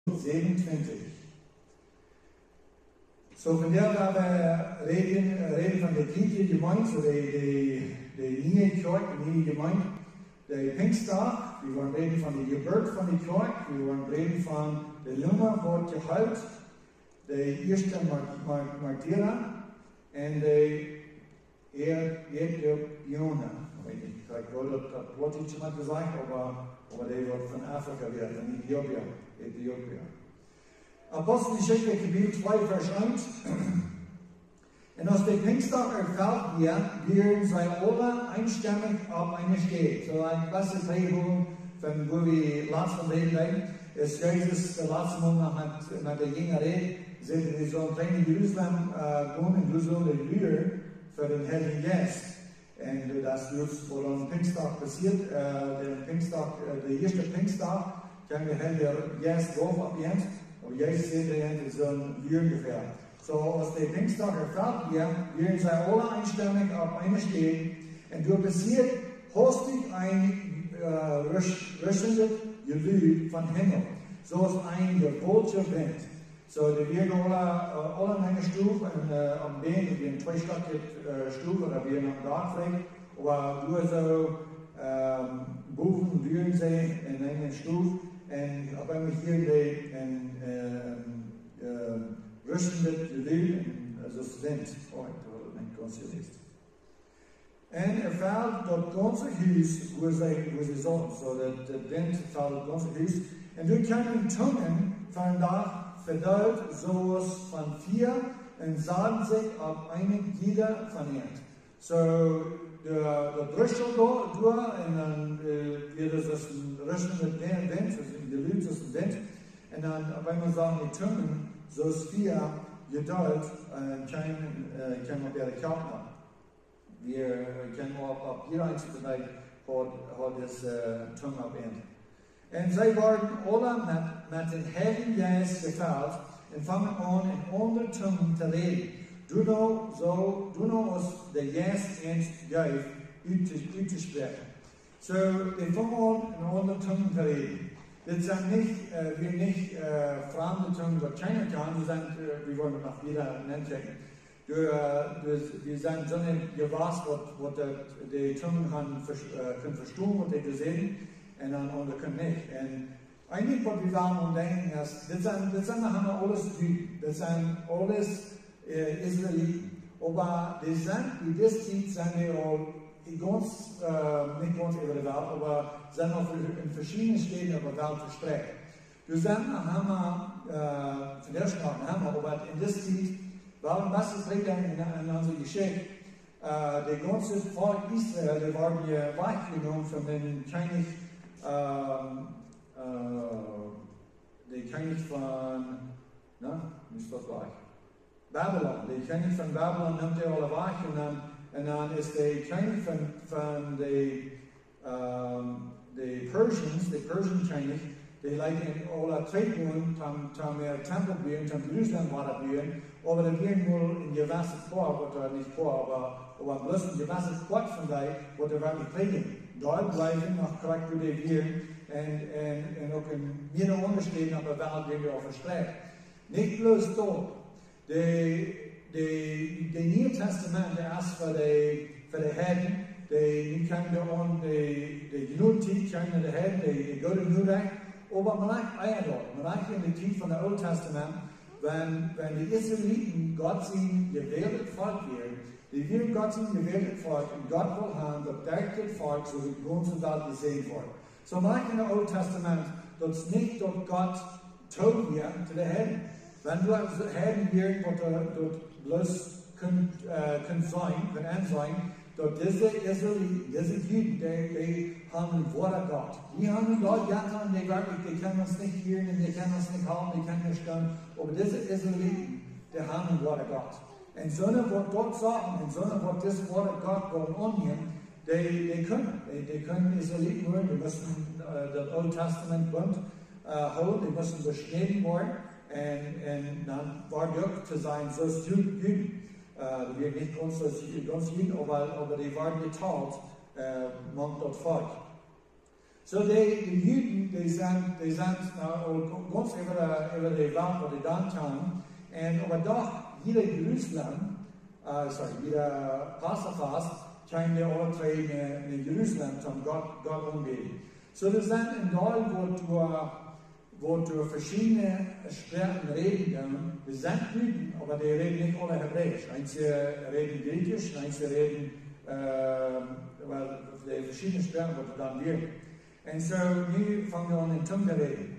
27. So, von der wir reden von der Kirche Gemeinde, so die Linie Kirche, die Linie Gemeinde, der Pfingsttag, wir wollen reden von der Geburt von der Kirche, wir wollen reden von der Nummer, wo gehalt, der erste Martyrer und der Jona. Ich wollte das Wort nicht schon mal gesagt, aber der wird von Afrika werden, von Äthiopien. Apostelgeschichte Kapitel 2, Vers 1. Und aus dem Pfingsttag erfährt wir sei alle einstimmig auf eine Stelle. So eine klasse Prägung, von wo wir letzten reden. Es geht es der letzte Mal mit der Jünger reden, sind wir so ein kleines Jerusalem wohnen, Jerusalem der Lüge für den Heiligen Geist. Und das ist, wo dann Pfingsttag passiert, der erste Pfingsttag, kann der Heilige Geist drauf abgehen. Und jetzt sehen wir so ein wie ungefähr. So, aus dem Pfingsttag erfährt wir sei alle einstimmig auf eine Stelle. Und du passiert hostig ein röschendes Geluid von Himmel. So ist ein gewolter Wind. So, wir gehen alle in eine Stufe, und am Bein, wir haben zweistöckige Stufe, oder wir haben Dach vielleicht, aber du so, Buchen, Dürensee in einer Stufe, und auf einmal hier ein rüstendes Geluid, also das Wind, nicht ganz gelesen. Und fällt das ganze Haus, wo sie sind, so der Wind fällt das ganze Haus, und du kannst Zungen von da verdaut sowas von 4 und sagen sich auf einen jeder von ihnen. So, der Brüssel durch, und dann wird es ein Rüsten mit dem Wind, also ein Geluid ist ein Wind, und dann auf einmal sagen die Zungen, so ist 4 geduld, kann man wieder kaufen. Wir können auf jeder einzelne Zeit hat das Zungen abhängen. Und sie waren alle mit dem Heiligen Geist gefüllt und fangen an, in anderen Zungen zu reden. Du noch aus der Geist ins Geist auszusprechen. So, die fangen an, in anderen Zungen zu reden. Das sind nicht fremde Zungen, die keiner kann, wir wollen noch wieder nennen. Wir sind so nicht gewusst, was die Zungen können verstehen, was die sehen. Und dann andere können nicht. Und eigentlich, was wir sagen und denken, ist, das sind alles Juden, das sind alles Israeliten. Aber die sind, wie das sieht, sind die auch nicht ganz über die Welt, aber sind auch in verschiedenen Städten über die Welt verstreckt. Wir sind von der Sprache, aber in das sieht, warum was ist in unserer Geschichte? Der ganze Volk Israel, der war hier weggenommen von den König. Der König von, ist das gleich? Babylon. Der König von Babylon nimmt er alle weg und dann ist der König von den Persians, der Persian-König, der leitet alle Treten, tam Tempel bauen, tam Jerusalem bauen, aber der wird nur in gewisse Vor, oder nicht vor, aber bloß in gewisse Ort von der, wo der wirklich predigen. Dort bleiben, nach Charakter der Viren und auch in jeder Unterstehen auf der Welt, die wir auch versprechen. Nicht bloß dort. Das Neue Testament, der erst für die Helden, die können die Genugtuung können die Helden, die gute Nürnberg, aber man reicht Eier dort. Man reicht in der Zeit von der Alten Testament, wenn die Israeliten Gott sie gewählt Volk werden, die wir Gott sind gewählt Volk und Gott will haben, das der Volk, so wie große Welt gesehen wird. So manchmal in der Alten Testament, dass nicht dort Gott tot wird zu den Helden. Wenn du Helden wirst, dort bloß können sein, dort diese Israeliten, diese Juden, die haben das Wort Gott. Die haben Gott getan, die können uns nicht hören, die können uns nicht halten, die können nicht stimmen. Aber diese Israeliten, die haben das Wort Gott. Und so wird dort sagen, und so wird das Wort Gott annehmen, die können Israeliten hören, die müssen das Alte Testament Bund holen, die müssen beschnitten werden, und dann war Glück zu sein, so ist Juden. Die werden nicht ganz Juden, aber die waren geteilt, man dort Volk. So die Juden, die sind ganz über die Welt, wo die downtown, und aber doch, jeder Jerusalem, jeder Passafast, kam der alle drei in Jerusalem zum Gott umgehen. So das sind in Deutschland, wo du verschiedene Sprachen reden können. Das sind Juden, aber die reden nicht alle Hebräisch. Einige reden Griechisch, einige reden die verschiedenen Sprachen, die dann wirken. Und so, nu fangen wir an in Zungen zu reden.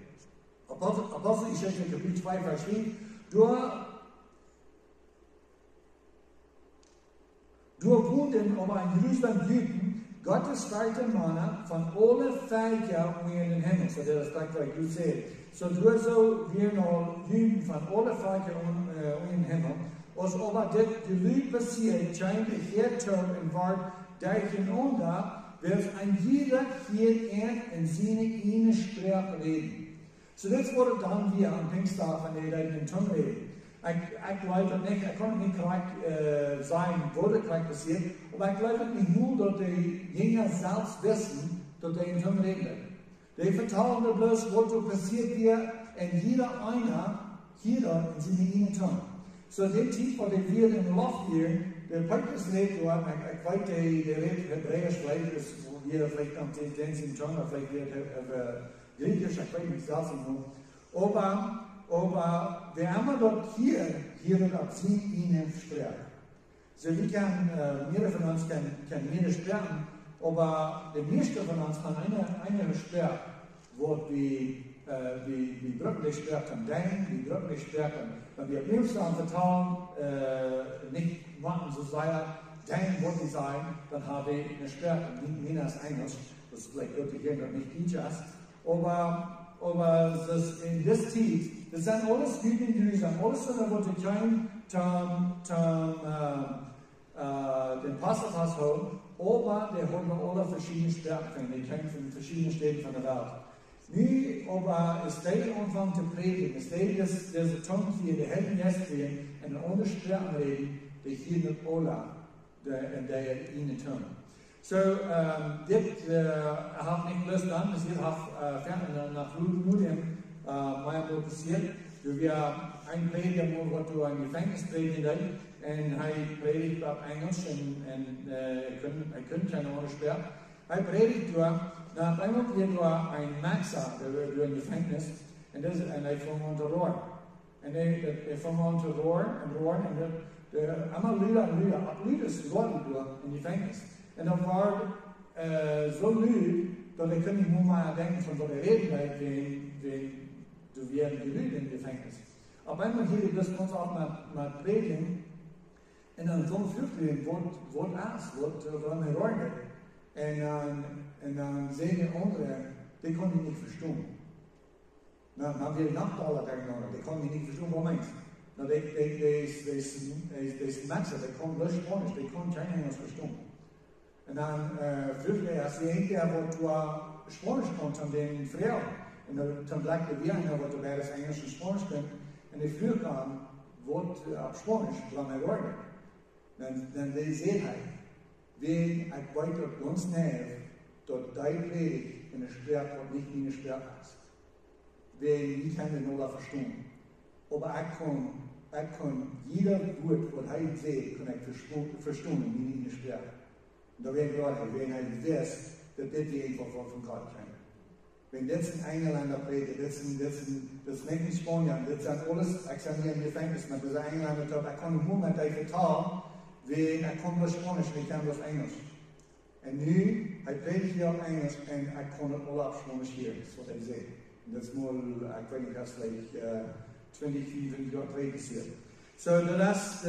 Apostelgeschichte Kapitel 2, Vers 4. Door woonden aber in Jerusalem Juden, Gottes zweite Männer von alle Völker in den Himmel. So, das sagt, was du siehst. So, du so wir noch Juden von alle Völker in den Himmel. Als aber das Gelübde passiert, scheint der Hertog in Wort durcheinander, wird ein jeder hier in seine eine Sprache reden. So, das wurde dann wir am Pfingsttag, wenn die in Zungen reden. Ich glaube nicht, ich kann nicht korrekt sagen, wo das korrekt passiert, aber ich glaube nicht nur, dass die Jünger selbst wissen, dass die in Zungen reden. Die vertrauen nur bloß, was so passiert hier, und jeder in seine eine Zunge. So, die Tief, wo wir in Luft hier, der Petrus redet, ich weiß, der redet Hebräisch, vielleicht ist jeder vielleicht am Tendenz in Zunge, vielleicht wird Griechisch, ich weiß nicht, selbst nicht. Aber wir haben dort hier wird ab sie ihnen sprechen. So wir können, mehrere von uns können mehrere sprechen, aber der meiste von uns kann eine sprechen, wo wie Brücken sprechen, wie Brücken sprechen. Wenn wir Bibelstellen vertrauen, nicht machen, so sei denken, wo die sein, dann habe ich eine Spreche, nicht mehr als Englisch, das ist vielleicht wirklich hier noch nicht Teachers, aber das in this Zeit, das sind alles Juden in Jerusalem, alles so, wo die kein den Passafast haben, aber der hat noch alle verschiedene Sprachen, die kommen von verschiedenen Städten von der Welt. Nu, aber es steht anfangen zu predigen, es steht, dass diese Tongue hier, die Helden jetzt gehen, in andere Sprachen reden, die hier nicht alle, der ihnen tun. So, dit hat nicht Lust an, das hier hat ferner nach Ludem mal passiert. Wir ein Prediger, wo du ein Gefängnis predigen und er predigt auf Englisch und er könnte keine andere Sprache. Er predigt durch, nach einmal wird nur ein Maxer, der wird ein Gefängnis und er fängt an zu rohren. Und er fängt an zu rohren und einmal Lieder ist rohren in Gefängnis. Und dann war so lüd, dass ich nicht nur mal denken, von was er reden will, du wirst gelügt im Gefängnis. Aber einmal hier, das muss auch mal predigen, und dann so ein Flüchtling wird man räumen. Und dann sehen die anderen, die können nicht verstehen. Man will nach alle denken, die können nicht verstehen, was meinst du? Das Menschen, die können bloß Spanisch, die können kein Englisch verstehen. Und dann früher, als die wo du Spanisch kommt, an den Frauen, und dann bleibt wir einer, wo du das Englisch und Spanisch kannst, und die früher kam, wird auf Spanisch, wann er wollte. Dann die sehen halt, wie ich weiter ganz näher, dort dein Predigt in der Sprache und nicht in der Sprache ist. Wie kann ich nur verstehen. Aber ich kann jeder Wort, was er sieht, kann ich verstehen in der Sprache. Und da werden Leute, wenn er weiß, dass das die einfach von Gott kommt. Wenn das ein Engländer predigt, das ist nicht Spanier, das sind alles, ich sage hier im Gefängnis, mit dieser Engländer, ich kann nur mit euch vertrauen, weil ich kann nur Spanisch, ich kann nur Englisch. Und nu, ich predigt hier auf Englisch und ich kann nicht alle auf Spanisch hier, das ist was ich sehe. Und das ist nur, ich weiß nicht, das vielleicht 20, 25 Jahre passiert. So, das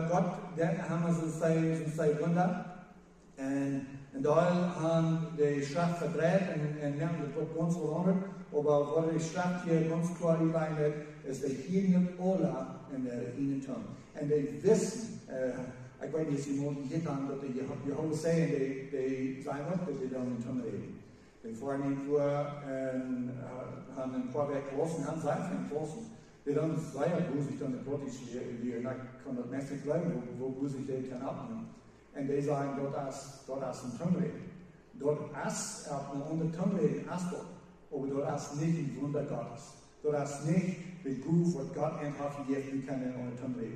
Gott, der haben wir so zwei Wunder. Und da haben die Schrift verdreht und haben das Wort ganz verloren. Aber was die Schrift hier ganz klar einleitet, ist, dass hier nicht alle in der ihnen tun. Und die wissen, ich weiß nicht, sie müssen hier haben, dass die Jehovah sagen, die sagen auch, dass sie dann in Tun reden. Die fahren irgendwo haben ein paar Werke gelassen, haben Seifen entlassen. Die dann sagen, wo sich dann die Protest lehren, ich kann das nicht glauben, wo sich die kann abnehmen. Und die sagen, dort ist ein Tun reden. dort ist eine untertunde Asbach, aber dort ist nicht ein Wunder Gottes. Dort ist nicht der Ruf, was Gott einfach gegeben, wie kann er untertunde.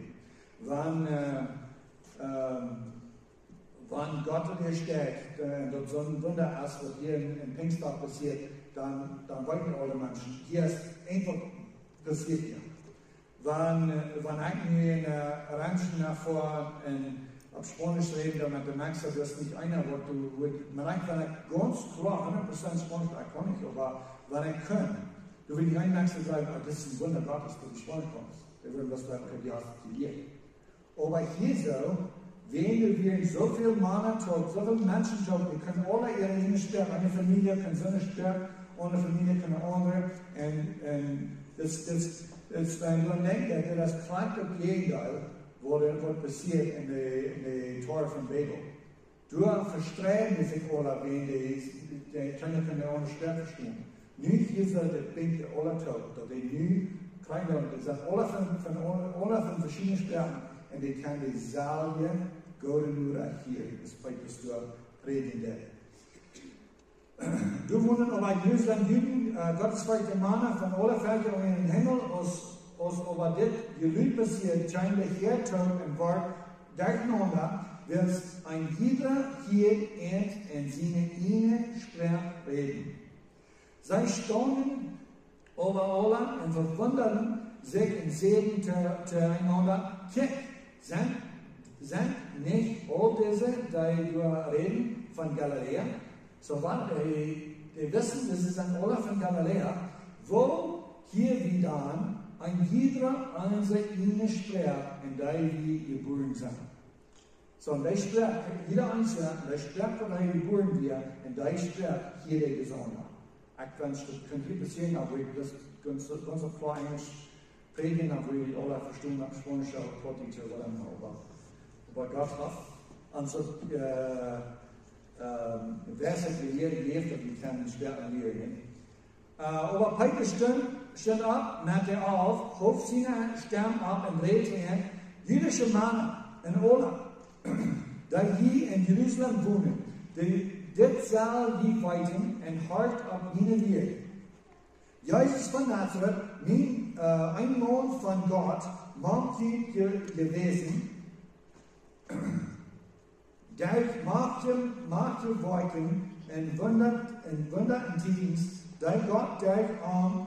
Wenn Gott dir stärkt, dort so ein Wunder ist, was hier in Pfingstdag passiert, dann wollten alle Menschen, hier ist einfach passiert hier. Wenn eigentlich in Ranchen davor auf Spanisch reden, damit du merkst, dass das nicht einer wird, man eigentlich, wenn er ganz klar 100% Spanisch kann ich, aber wenn er kann, du willst nicht einen Menschen sagen, oh, das ist ein Wunder Gottes, dass du Spanisch kommst. Der würde das sagen, okay, die hast du studiert. Aber hier so, wenn wir so viel Männer tun, so viele Menschen tun, die können alle ihre Ehe sperren, eine Familie kann so eine sperren, eine Familie kann eine andere, und das wenn man denkt, das kleine Gegenteil, was passiert in der Tor von Babel. Du verstreiten sich alle, wenn die können ohne Stärke verstehen. Nicht hier soll der Ding alle tot, dass die nu klein werden. Das sind alle von verschiedenen Stärken, und die kann die Salbe Gott nur hier, das Petrus du predigen. Du wohnen aber in Jerusalem, Juden, Gottes zweite Mann von allen Völkern in den Himmel, als aber das Gelübde passiert, scheinbar hertun und Wort durcheinander, wird ein jeder hier in seine Ehe Sprache reden. Sie staunen über alle und verwundern sich und sehen zueinander, sind nicht all diese, die reden von Galiläa, so waren die wissen, das ist ein alle von Galiläa, wo hier wieder ein jeder einzelne Sprache, in der wir geboren sind. So, in der Sprache, jeder Einzelne, in der Sprache, von der wir geboren sind, in der Sprache jeder gesungen hat. Ich weiß, das könnte passieren, aber ich das ganz so klar Englisch predigen, aber wir alle verstehen, nach Spanisch, auch Portugiesisch oder aber Gott hat uns Verse geleerd, dat we kunnen spelen leren. Aber Petrus stand ab, merkte auf, hob seine Stirn ab und redete er, jüdische Männer in Ola, die hier in Jerusalem wohnen, die dit zal die weiten und hart ab ihnen wird. Jesus von Nazareth, ein Mann von Gott, Mann gewesen, der machte Worten und Wunder und Dienst, der Gott, der man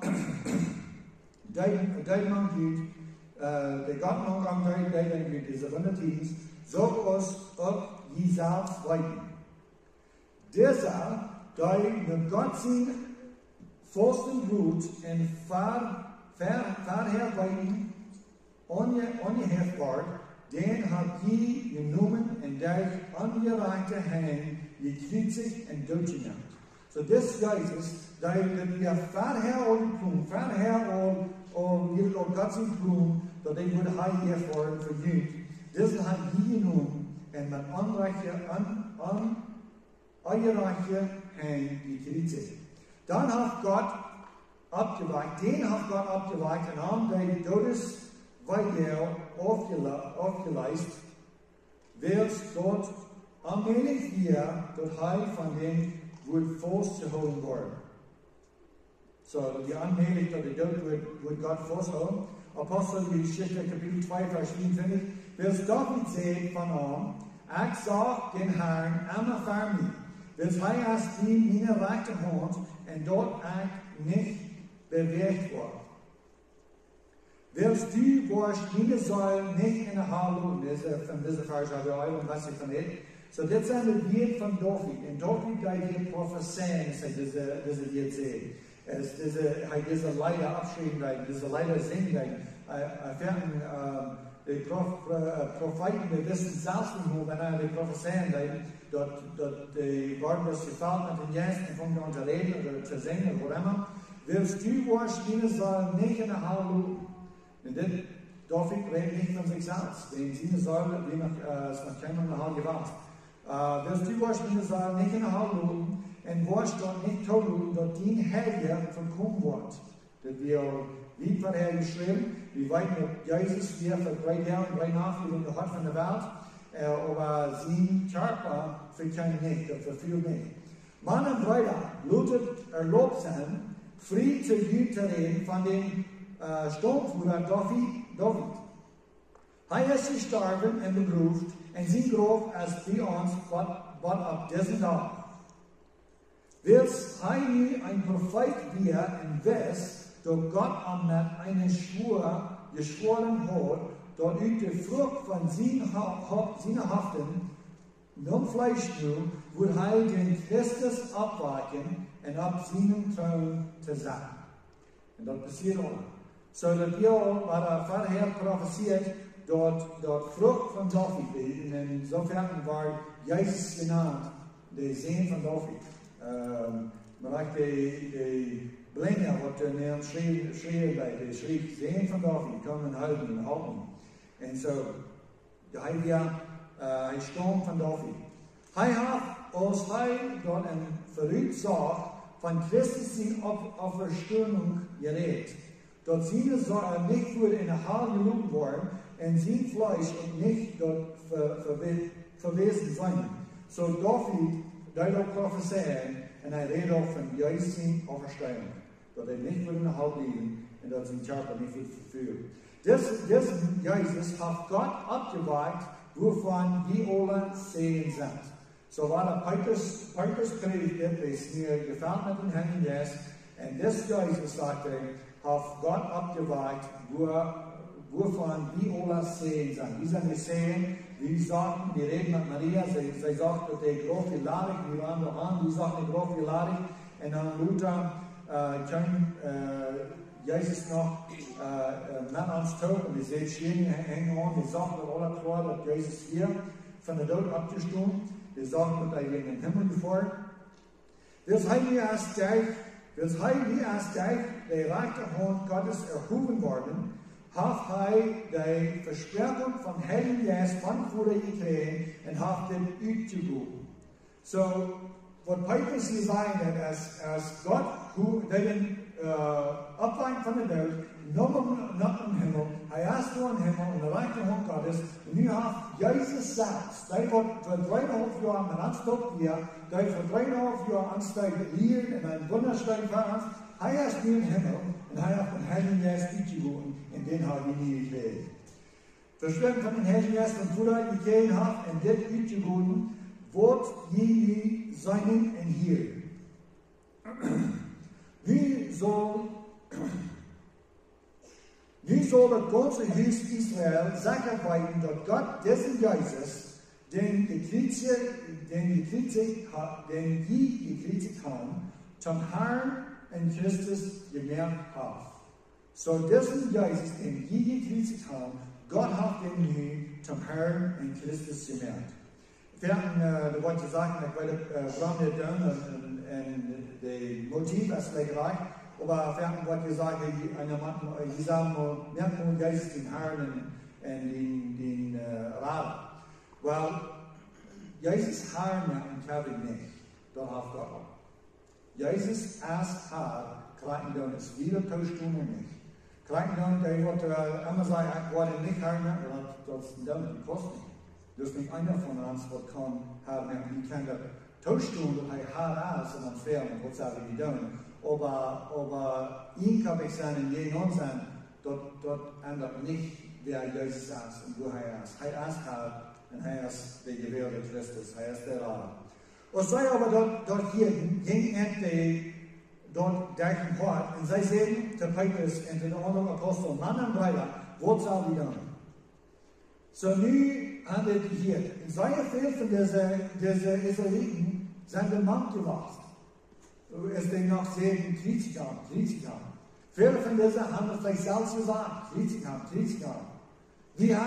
gibt, der Gott man kann, der gibt, diese Wunderdienst, so aus ob Jesaus weiten. Dieser, der mit Gott sein Forsten Blut und verherweiten, ohne Hefbart, den hat je genommen und der angereichte Hand gekritzigt und durchgenommen. So das Jesus, der verher und Gott sein Blut, dat hij wordt hiervoor verdiend. Dus hij hier genomen en met aangereichte en gekritzigt. Dan heeft God abgeweicht, en aan de Todesweihgeld aufgeleist, wird dort allmählich hier dat hij van den wordt vastgehouden worden. So, die allmählich dat de dood wordt God vasthouden. Apostelgeschichte Kapitel 2, Vers 24. Wils David zei van hem, ik zag den Herrn immer voor mij. Wils hij als die mijn rechterhand en dort ik niet beweegt word. Wils du warst meine Säule nicht in der Halle, von dieser Vers habe ich auch was ich von it. So, dit zijn de woorden van David. En David deed hier profetieën, zei deze Lied zei. Hij deze leider afschrijven, deze leider zingen. Verden de profeten, die wisten zelfs niet hoe, wanneer de profetieën deden, dat de woorden was gevalt met een jas en vond aan te reden of te zingen of wat immer. Wils du warst meine Säule nicht in der Halle. En dit, David redet nicht von sich selbst. Denn seine Säule, die noch keinem in der Halle gewahrt. Wils du warst meine Säule nicht in der Halle. En was dort nicht total, dat die Herr verkommen wird. Dat wir lieb von Herr geschrieben, wir weiten, dass Jesus hier für 3 Jahre und 3 Nacht in der Hand von der Welt, aber sein Körper für keine nicht, für viel nicht. Man und Brüder blutet erlaubt sein, frei zu Gud zu reden von dem Sturmführer David. Er ist gestorben und begraven en zijn graf als bij ons wat op deze dag. Wils hij nu een profeet weer en wist, dat Gott am met einen Schwur geschworen hat, dat u de Frucht von seiner Haften nun Fleisch nun, wo hij den Christus abwaken en op seinen Thron te zijn. En dat passiert ook. So dat wir, wat vorher prophesiert, dort Frucht von David bilden. Insofern war Jesus genannt, der Sohn von David. Man sagt, die Blinger, wat er neemt schreeuwen bij, die schreef, Sohn von David, kommen halten und halten. Und so, hij stam von David. Hij hat, als hij dort een Vooruitzaag von Christus zijn Auferstehung geredet. Dat seine Sachen nicht für in der Haar gelogen worden und sein Fleisch und nicht dort verwesen sein. So David, der prophezeien und er redet auch von Jesus sein Auferstehung. Dat nicht für in der Haar liegen und dat sein Körper nicht wird verführt. Diesen Jesus hat Gott abgeweiht, wovon die alle sehen sind. So war der Petrus Predigt, das mir gefällt mit dem Herrn Jesus, und das Jesus sagte, hat Gott abgeweiht, wovon die alle sehen sind. Die sind nicht sehen, wie sagten, die reden mit Maria, sie sagt, dass der große Ladig, die waren noch an, die sagten, der große Ladig, und dann Luther kam Jesus noch mit ans Tod, und die sehen, Schienen hängen an, die sagten alle klar, dass Jesus hier von der Tod abgestorben, die sagten, dass er in den Himmel gefahren. Das heißt, der rechte Hand Gottes erhoben worden, hat er die Versprechung von Heiligen Geist von vorher gekriegt und hat den ausgegoben. So, was Petrus hier sagen hat, als Gott den abweicht von der Welt, nach dem Himmel, er erst vor dem Himmel und der rechte Hand Gottes, und nu hat Jesus selbst, der vor 3,5 Jahren mit Anstock hier, der vor 3,5 Jahren Anstock hier in einem wunderschönen Vers, er ist nu im Himmel und er hat den Heiligen Geist ausgegoben, in den hat er nie gekriegt. Versprechen von den Heiligen Geist von vorher gekriegt hat, und das ausgegoben, wird je seinen und hier. Wie soll das ganze Haus Israel sicherweiten, dass Gott dessen Geistes, den je gekriegt haben, zum Herrn und Christus gemerkt hat. So dessen Geistes, den je gekriegt haben, Gott hat den nie zum Herrn und Christus gemerkt. Wir hatten, wollte ich sagen, ich brauche nicht und die Motivauslegerei, aber wir hatten, wollte ich sagen, die sagen, merkt man Geist den Herrn und den Rat. Weil, Jesus Herr merken kann ich nicht, dort hat Gott auch. Jesus als Herr, kleinen dann ist wieder Tauschstunden nicht. Kleinen dann, der wird immer sagen, ich wollte nicht Herr merken, das ist dann, die kostet nicht. Das ist nicht einer von uns, der kann Herr merken, die kann der Tauschstunde, der Herr ist und dann fern, und was sagen die dann. Aber ihn kann ich sagen, je non sein, dort ändert nicht, wer Jesus ist und wo er ist. Er ist Herr und er ist der gewählte Christus, er ist der Rat. Und sei aber dort hier, ging die dort denken hat, und sie sehen, der Petrus und den anderen Apostel, Mann und Brüder, was soll die dann? So nu handelt hier, in sehr viel von dieser Israeliten sind der Mann gewachsen. Es den noch sehen, 30 Jahre. Viele von diesen haben es vielleicht selbst gesagt, 30 Jahre. Wir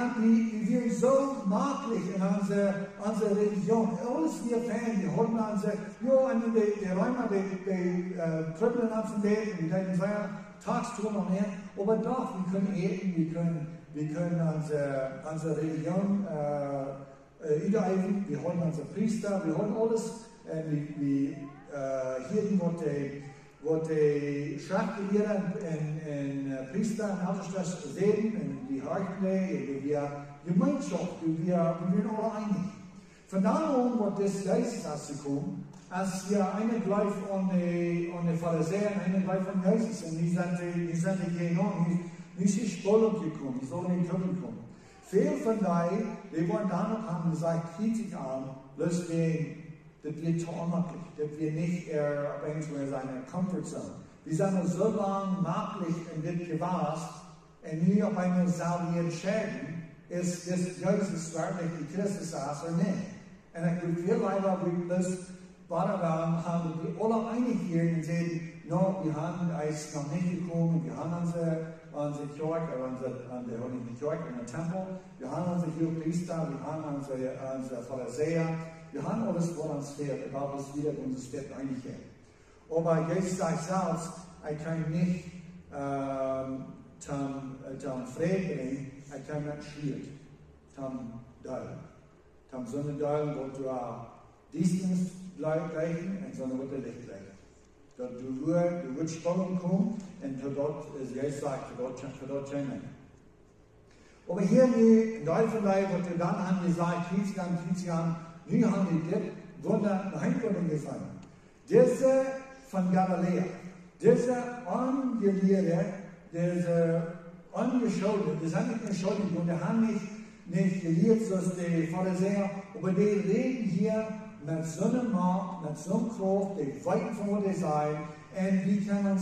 sind so maglich in unserer Religion. Alles wir Fan, wir holen unsere, die Römer, die tröppeln uns im Leben, die denken, tagstum und mehr, aber doch, wir können eten, wir können unsere Religion übereilen, wir holen unsere Priester, wir holen alles, hier wird die Schriftgelehrten und Priester und alles das sehen, und die Hartney, wir Gemeinschaft, wir sind alle einig. Von da an wird das Jesus ausgekommen, als wir eine gleich an die Pharisäer und eine gleich von Jesus. Und die sind gegangen, die sind Spollen gekommen, die sollen in den Köpfen kommen. Viele von denen, die waren da noch, haben gesagt, Kritik an, bloß wegen, dass wir zu unmöglich, dass wir nicht auf Englisch seine Comfortzone. Wir sind so lange möglich in dem Gewahrs, und nie auf einmal sollen wir entscheiden, ist das Jesus wirklich die Christus ist oder nicht. Und ich würde viel leider, wie das haben wir alle einig hier und sagen, no, wir haben es noch nicht gekommen, wir haben unsere Kirche, unsere Kirche in der Tempel, wir haben unsere Priester, wir haben unsere Pharisäer, wir haben alles vor uns fehlt, egal was wieder uns steht einig hier. Aber Jesus sagt selbst, ich kann nicht zum Frieden bringen, ich kann nicht schwierig, zum Deilen. Zum Sonnendeilen, wo du Dienstens gleichen und sondern wird der Licht gleichen. Dort du wirst Spannung kommen und dort, Jesus sagt, für dort scheinen. Aber hier in Deutschland wird dann an gesagt, Christian, nie haben die das Wunder nach Heimkommen gefallen. Diese von Galiläa, diese Angelehrte, diese Angeschaute, die sind nicht entschuldigt und die haben nicht gelehrt, so die Pharisäer, aber die reden hier mit so einem Macht, mit so einem Kraft, die weit von wo die sein, und wir können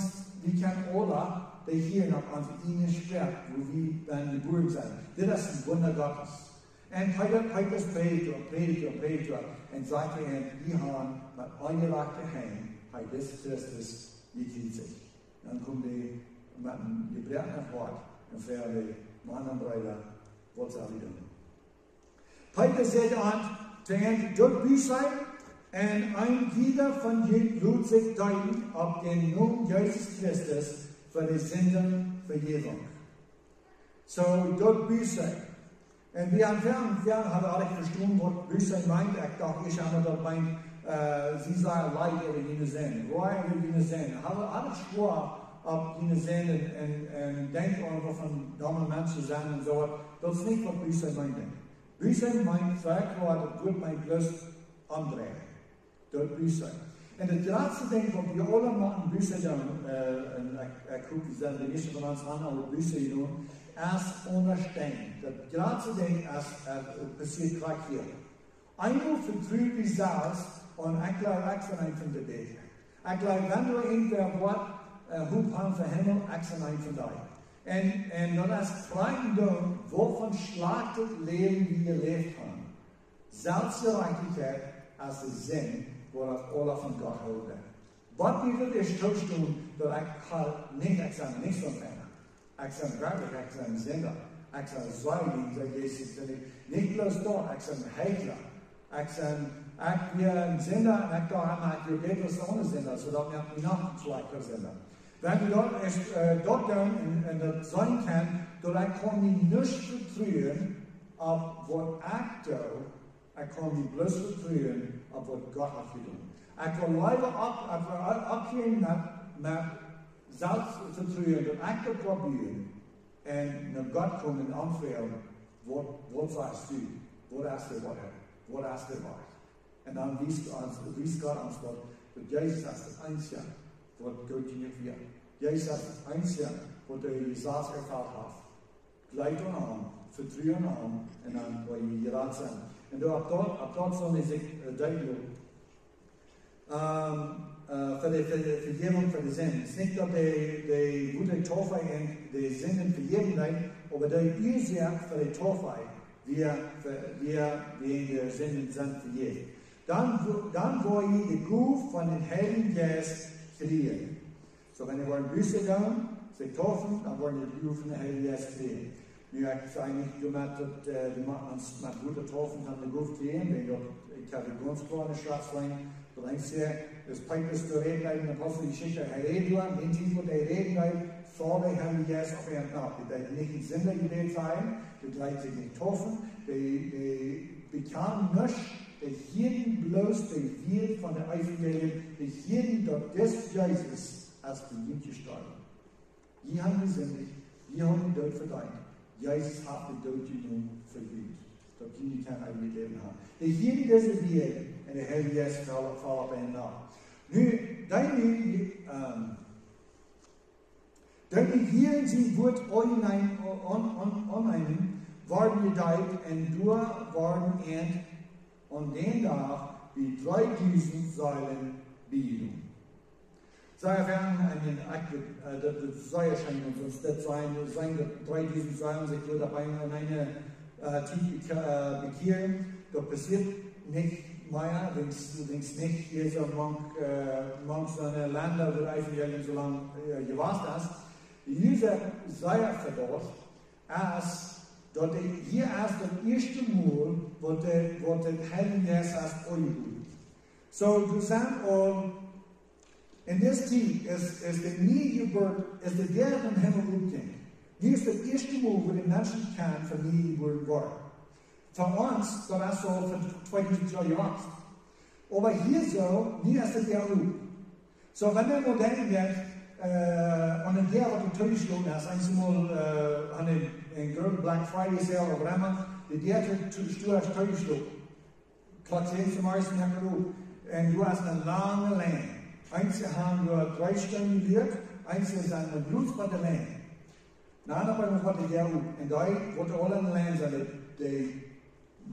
alle, die hier noch an ihnen spricht, wo wir dann geboren sind. Das ist ein Wunder Gottes. Und Petrus predigt, und sagt ihnen, wir haben mit eingeladen Hand, bei des Christus gekriegt sich. Dann kommen die mit einem gebrätenen Wort und für die Mann und Brüder, was er wieder. Petrus sagt an, dort Büchlein und ein jeder von jedem Blut sich deuten auf den Namen Jesus Christus für die Sündenvergebung. So, dort Büchlein. Und wir haben alle verstanden, was Büchlein meint. Ich dachte, ich habe dort meint, sie sagen Leid über jene Sinn, Roy über jene Sinn. Ich habe alles schwor auf jene Sinn und denke einfach von dummen Menschen sein und so. Das ist nicht, was Büchlein meint. Büchlein meint, das wird mein Glück andrehen. Dort Büchlein. Und das letzte Ding, was wir alle machen, Büchlein, und ich gucke, die meisten von uns haben auch Büchlein tun, erst unterstehen. Das letzte Ding passiert gerade hier. Einmal vertrübt die Saß und ich glaube, ich bin ein von der Bete. Ich glaube, wenn du irgendwer Wort Hubhang für Himmel, ich bin ein von dir. Und dann ist Freien tun, wovon schlachtet Leben, wie wir gelebt haben. Selbstgerechtigkeit als der Sinn, wo das alle von Gott holen. Was bietet ist tun, dass ich halt nicht, ich sage nichts von einer. Ich sage wirklich, ich sage Sünder. Ich sage Säuling, sagt Jesus, nicht bloß dort, ich sage Heikler. Ich sage, ich bin ein Sünder, und ich dachte, ich bin etwas ohne Sünder, sodass ich noch zwei Sünder. Wenn du dort das sein kann, dann kann ich nicht vertrauen, auf was ich tue, ich kann mich bloß vertrauen, auf was Gott hat getan. Ich kann leider abgehen mit Selbstvertrauen, dass ich das probieren und nach Gott kommen und anfragen, was sagst du, was hast du Wort, was hast du Wort. Und dann wies Gott Antwort, dass Jesus ist das Einzige, was Gott nicht will. Jesus ist das Einzige, was die Saat erfüllt hat. Gleich an, vertrauen an, und dann war ich gerat sein. Und ab dort soll ich sich denken, für die Vergebung für die Sünden. Es ist nicht nur die gute Taufe und die Sündenvergebenheit, aber die Ursache für die Taufe, wir in der Sünden sind vergeben. Dann war ich die Gruft von den Heiligen Geist kriegen. So, wenn wir Büße gehen, sich taufen, dann wollen die Gruft von den Heiligen Geist kriegen. Nu, ich sage nicht, du machst uns mit guter Taufen kann die Gruft kriegen, wenn ich habe ganz klar eine Schwarzlein. Du denkst dir, das Petrus zu reden, in der Apostelgeschichte, er redet lang, den Titel, der reden, vor der Heilige Geist auf ihren Tag. Die werden nicht in Sünder gewählt sein, die gleich sich nicht taufen, die bekamen nicht, die jeden bloß, die wird von der Evangelien, die jeden dort des Jesus als beliebt gestorben. Die haben gesündigt, die haben den Tod verdient. Jesus hat den Tod genommen, vergeben. dat je kan uit je leven hebben. De hier deze weer en de Heilige Geest valt op hen na. Nu, dan hier zien wordt onnemen, worden gedeiht en door worden end on den Tag wie 3000 Säulen bieden. Zij werden dat zou je schijnen, dat zijn de 3000 Säulen, zich door dabei in eine Tief bekehren, dat passiert nicht mehr, wenn es nicht hier so manche Länder, wo eigentlich so lange gewasst hast. Diese sei verdacht, als dat hier erst das erste Mal, wo der Heilige Geist erst angeht. So, du sagst all, in this Zeit ist der Niegeburt, ist der Gerd im Himmel umgekehrt. Hier ist das erste Mal, wo die Menschen kann von Niegeburt waren. Für uns, das ist so für 2000 Jahre gewachsen. Aber hier so, hier ist das ja auch. So, wenn wir mal denken, und in der, was du durchgeschlagen hast, einmal an den großen Black Friday Sale oder immer, die hat du hast durchgeschlagen. Klar, 10 zum ersten Jahr und du hast eine lange Länge. Einzelne haben nur 3 Stunden gewirkt, einzelne sind eine blutsbare Länge. Na, dan ben ik wat ik jou, en daar wordt alle in de lijn zijn, die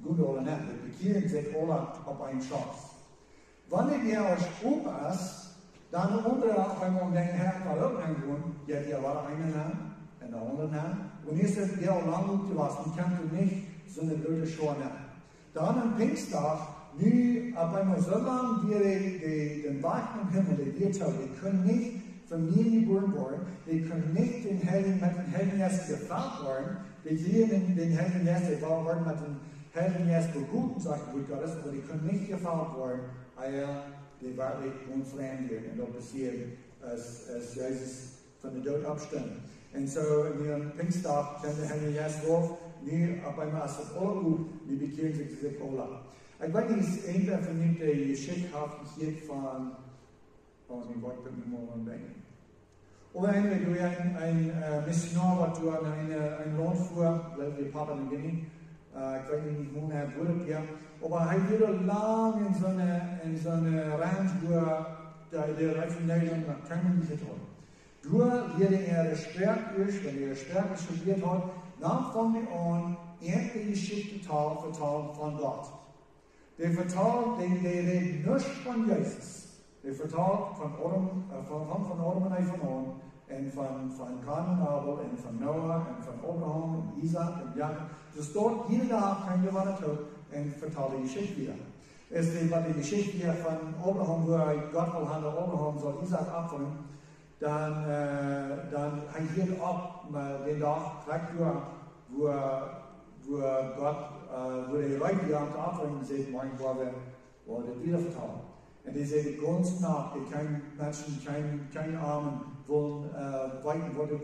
goed alle net, die bekeren zich alle op een schans. Wanneer je als oppas, dan onderaf bij mij denken, hij kan ook aan doen, je hebt hier wel een naam en de andere naam. En eerst is het heel lang op te wassen, dan kan je niet zo'n grote schoen hebben. Dan aan Pinkstdag, nu op einmal so lang wie den Wagen im Himmel, die wir tun, die können nicht von mir geboren worden, die können nicht mit dem Heiligen Geist gefragt worden, die hier den Heiligen Geist gefragt worden mit dem Heiligen Geist beguten, sagt gut Gottes, aber die können nicht gefragt worden, die wahrlich unfremd werden. Und das passiert, als Jesus von der Tod abstimmt. Und so, in ihrem Pinkstag kommt der Heilige Geist auf, nu op einmal als het alle goed, nu bekeert zich alle. Ik weet niet, een van die geschikt hier van, ik wollte mit mir mal denken. Oder du ein Missionar, was du an ein Land fuhr, wie Papa in Guinea, ich weiß nicht, wo er wurde, ja. Aber er wurde lang in so eine Ranch, wo der Reifenleiter nach Kämmen gesetzt hat. Durch er gestärkt ist, wenn er stärker studiert hat, dann fängt er an, die Geschichte vertalen von Gott. Der vertalt, der redet nicht von Jesus. Der vertalt von Adam und Eva und von Kain und Abel und von Noah und von Abraham und Isaac und Jakob. Das dort jeden Tag kann jemand tun und vertalt die Geschichte wieder. Es ist die Geschichte hier von Abraham, wo Gott will haben, Abraham soll Isaac abholen. Dann hängt hier ab den Tag, wo Gott, wo die Leute die am Abholen sehen, morgen war das wieder vertalt. Und die sehen die ganze Nacht, die keine Menschen, keine Armen wollen weiten, wurde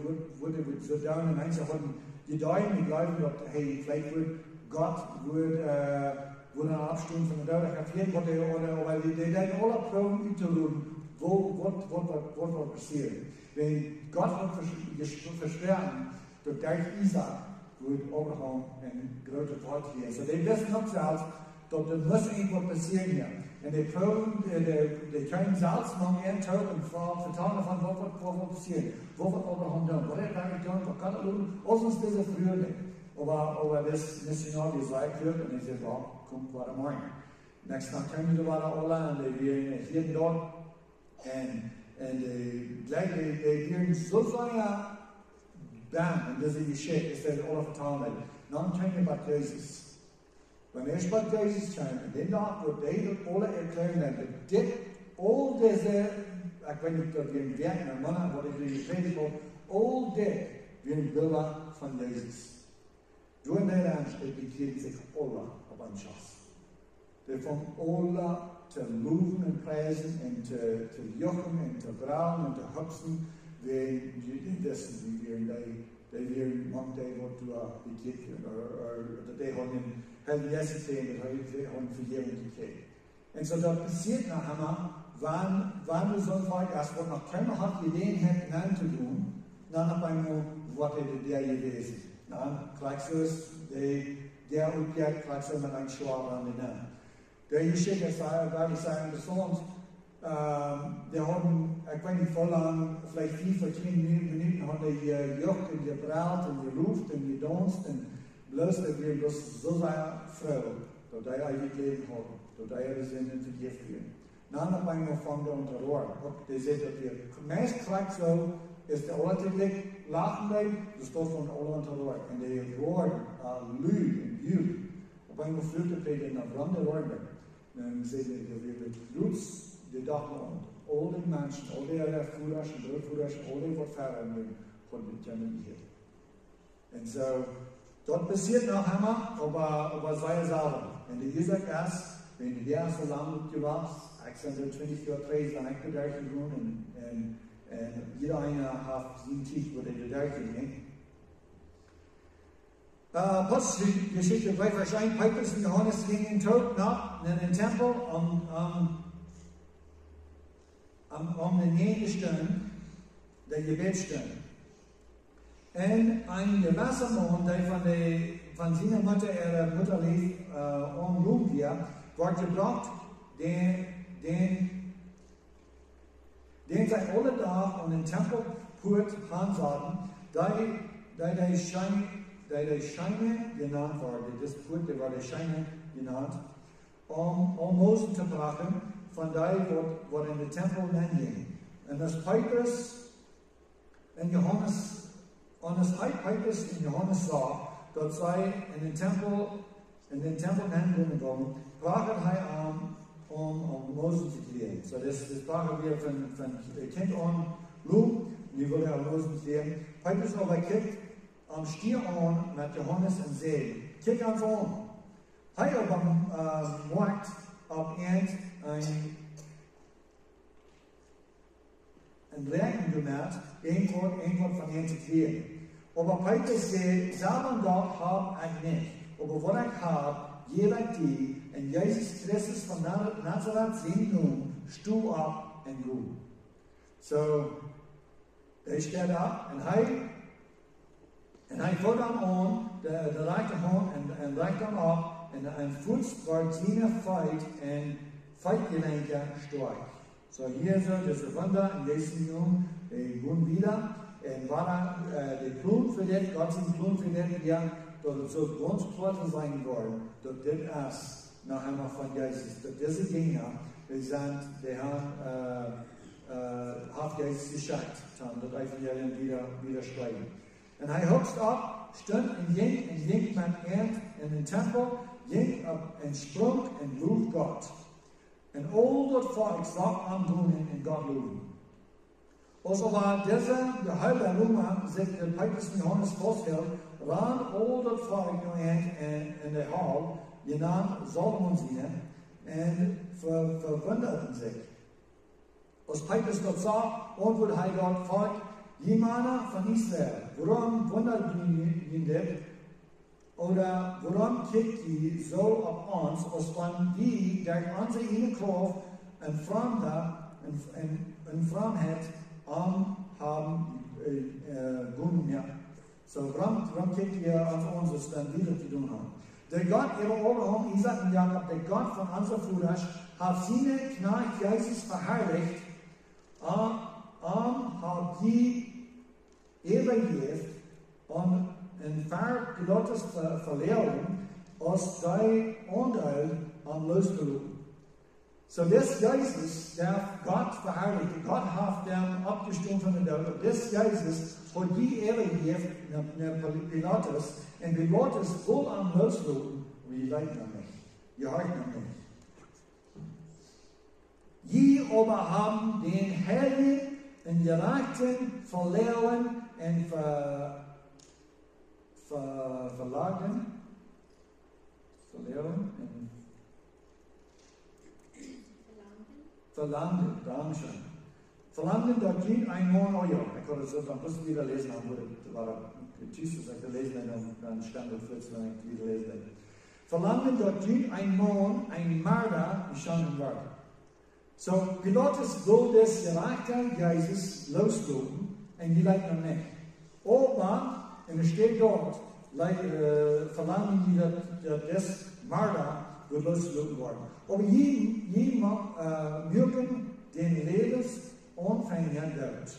so down und eins davon gedeihen, die glauben, dass, hey, vielleicht wird Gott eine Abstimmung von der Dörfer kapieren, oder weil die dann alle Proben interluden, was passiert. Wenn Gott wird verstärken, durch Isaac wird Abraham ein großer Gott hier. So die wissen auch selbst, dass da muss irgendwas passieren hier. Und die Proben, die können selbst mal einen Tag und vertalen davon, was wird passieren. Was wird Abraham tun? Was hat er getan? Was kann er tun? Außer diese früher nicht. Aber das Missionar, die sei gehört und ich sage, kommt weiter morgen. Nächsten Tag kommen wir weiter alle und die werden hier dort. Und die werden so lange bam, und das ist Geschichte, ist das alle vertalen werden. Dann kommen wir bei Jesus. Wenn er bei Jesus kommt, und den Tag wird er alle erklären, dass all diese, ich weiß nicht, ob wir in Werken oder Mann, was ich gepredigt habe, all das werden Bilder von Jesus. Durch den Anstieg bekehrt sich alle auf einen Schuss. Die von alle zu loben und preisen und zu jochen und zu brauen und zu hüpfen, wenn die wissen, wie wir manchmal bekehrt werden, oder die haben den Heiligen Geist gesehen, oder die haben Vergebung gekriegt. Und so das passiert nachher, wann du so weit erst, wo noch keiner hat Ideen hat, nein zu tun, dann auf einmal wurde der gewesen. Dann kriegst du es, die der Objekt krijgt met een schwaar aan de naam. De Geschichte sagen, interessant, die haben, ich weiß nicht, vor lang, vielleicht 5 oder 10 Minuten, haben die gejuckt und gebraucht und gerufen und gedonst und bloß, dass wir das so sehr froh, dass die eigentlich Leben haben, dass die ihre Sünden vergeben werden. Dann auf einmal fangen wir unter Rohr. Die sehen, dass wir meist kriegt so, ist der alltäglich lachen bleiben, das steht von alle unter Rohr. Und die Rohr, Lügen und Jügen, auf einmal führt die in der Brande Rohr. Dann sehen wir, dass wir mit Blut die Dachen und alle Menschen, alle die Fuhrerschen, Brotfuhrerschen, alle die Fahrern von den German hier. Und so, dort passiert noch einmal, aber sei selber. Und die gesagt erst, wenn die erste Land gewachsen, ich sage 20 Jahre Preis, dann ich gedacht und jeder einer hat 7 Tief, wo der gedacht ging. Apostelgeschichte 3, Vers 1, Petrus und Johannes gingen tot nach in den Tempel den Nebelstern, der Gebetsstern. Und ein Gewässermann, der von seiner Mutter, ihrer Mutter lief, Lumpia, wird gebracht, den sie alle da an den Tempelport hansaten, die Scheine genannt wurde. Das Port, der war der Scheine genannt, Mosen zu brachen, von daher wurde in den Tempel hinging. Und das Petrus und Johannes, und das Petrus und Johannes sah, dort sei in den Tempel hingegangen, brachen er Mosen zu klären. So, das brachen wir von Kind an, Luke, die wollen ja Mosen klären. Petrus aber kickt am Stier an mit Johannes und See. Kick ans an. Hij op markt op eind een Lärm gemacht, irgendwo von ihnen zu klären. Aber Petrus sagt, selber Gott habe ich nicht. Aber was ich habe, gebe ich dir. Und Jesus Christus von Nazareth sehen nun, stu ab und go. So, er steht ab und hij fährt dann an, der rechte Hand und reicht dann ab und ein Fuß wird seine Feitgelenke stark. So hier so, das ist ein Wunder, in diesem Jahr, die gehen wieder, und war dann der Plan für das, Gott sein Plan für das, ja, dass es so ganz klar sein wird, dass das ist nach einmal von Jesus, dass diese Dinge, die haben Jesus geschickt, dass Evangelien wieder schreiben. Und er hüpft ab, stund und ging man in den Tempel, ging ab und sprung und lud Gott. Und all das Volk sagt am Tun und Gott loben. Also war diese halbe Nummer, sich der Petrus und Johannes vorstellt, ran all das Volk in der Hall, genannt Salomonsine, und verwunderten sich. Als Petrus dort sah, und wurde er dort fragt, jemand von Israel, warum wundert ihn das? Oder warum kickt ihr so auf uns, als wenn wir durch unsere Innenkraft ein Fremdheit haben gewonnen? Ja. So, warum kickt ihr auf uns, als dann wieder zu tun haben? Der Gott ihrer Abraham, Isaac und Jakob, der Gott von unserer Väter, hat seine Knecht Jesus verherrlicht, hat die Evangelium und in Gottes Verlehrung als die Anteil am Losgeloben. So, das Jesus, der Gott verherrlicht, Gott hat den abgestimmt von der Welt. Das Jesus hat die Evangelium nach Pilatus, und Pilatus wohl am Losgeloben, wie leiden noch nicht. Ihr hört noch nicht. Je aber haben den Heiligen und Gerechten verlehren und verlangen, Dankeschön. Verlangen, da ging ein Mann, oh ja, ich konnte es ein bisschen wieder lesen, das war der Tisch, das ich gelesen habe, dann stand der Fritz, wenn ich wieder lesen. Verlangen, da ging ein Mann, ein Mörder, gestanden war. So, Pilatus will das Gerechte Jesus loslassen, und die leiden noch nicht. Aber, und es steht dort, verlangen die, dass das Mörder wird losgelassen worden. Aber jemand mögen den Lebensanfänger dort.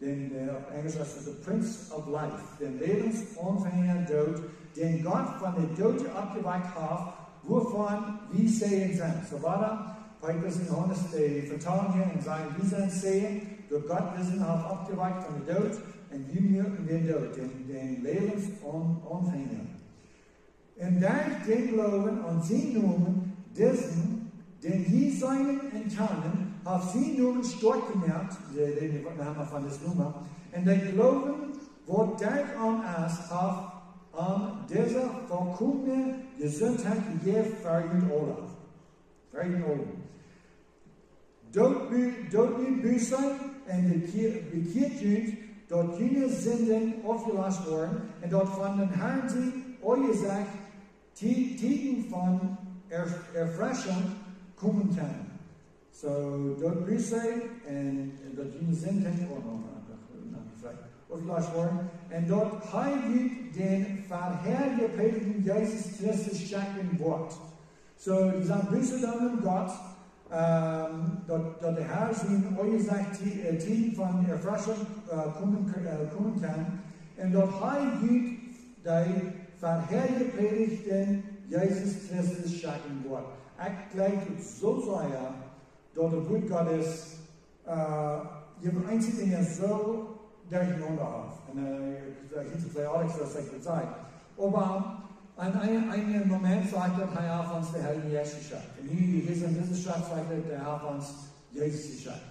Den, auf Englisch heißt es the Prince of Life, den Lebensanfänger dort, den Gott von der Toten abgeweicht hat, wovon wir sehen sind. So war da, weil das in Johannes die Vertrauen hier und sagen, wir sind sehen, durch Gott wir sind auch abgeweicht von der Tod und wir mögen den Tod, den Lebensanfänger. Und durch den Glauben und sie nun diesen, den je seinen enttarnen, auf sie nun stark gemerkt, den Namen von das Nummer, und der Glauben wird durch an es auf an dieser vollkommene Gesundheit gegeben für ihn alle. Für ihn alle. Dort wir büßen und bekehrt sind, dort jene Sünden aufgelassen worden, und dort von den Herrn sie euch gesagt, Tiden von Erfrischung kommen kann. So, dort büßen und dort jene Sünden, aufgelassen worden, und dort heiligt den verherrlichten Jesus Christus schenken Wort. So, die sagen, büßen dann um Gott, dort der Herr sie euch sagt, Tiden von Erfrischung kommen kann, und dort heiligt den verherrlichten Jesus Christus schenken Wort. Ich glaube, so sei dort der Wort Gottes, jemand einzig in so durcheinander auf. Und ich hätte vielleicht auch nichts, was ich gesagt habe. Aber an einem Moment sagt der Herr von uns, der Herr Jesus schafft. Und hier in dieser Stadt sagt der Herr von uns, Jesus schafft.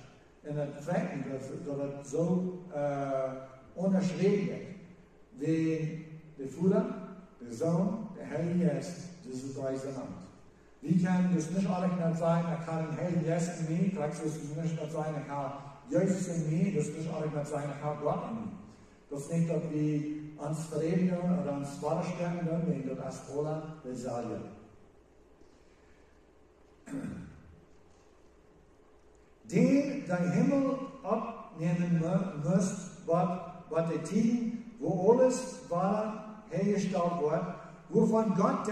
Und das fragt mich, dass das so unterschrieben wird. Wie der Vater, der Sohn, der Herr Jesus, diese drei sind. Wie kann das nicht alle sein, er kann den Herr Jesus in mir, vielleicht ist es nicht sein, er kann Jesus in mir, das nicht alle sein, er kann Gott in mir. Das ist nicht, dass wir ans Verleben oder ans Vatersterben gehen, wenn das Ola Besalje. Den dein Himmel abnehmen müsst, was der Tiden, wo alles war, hergestellt wird, wovon Gott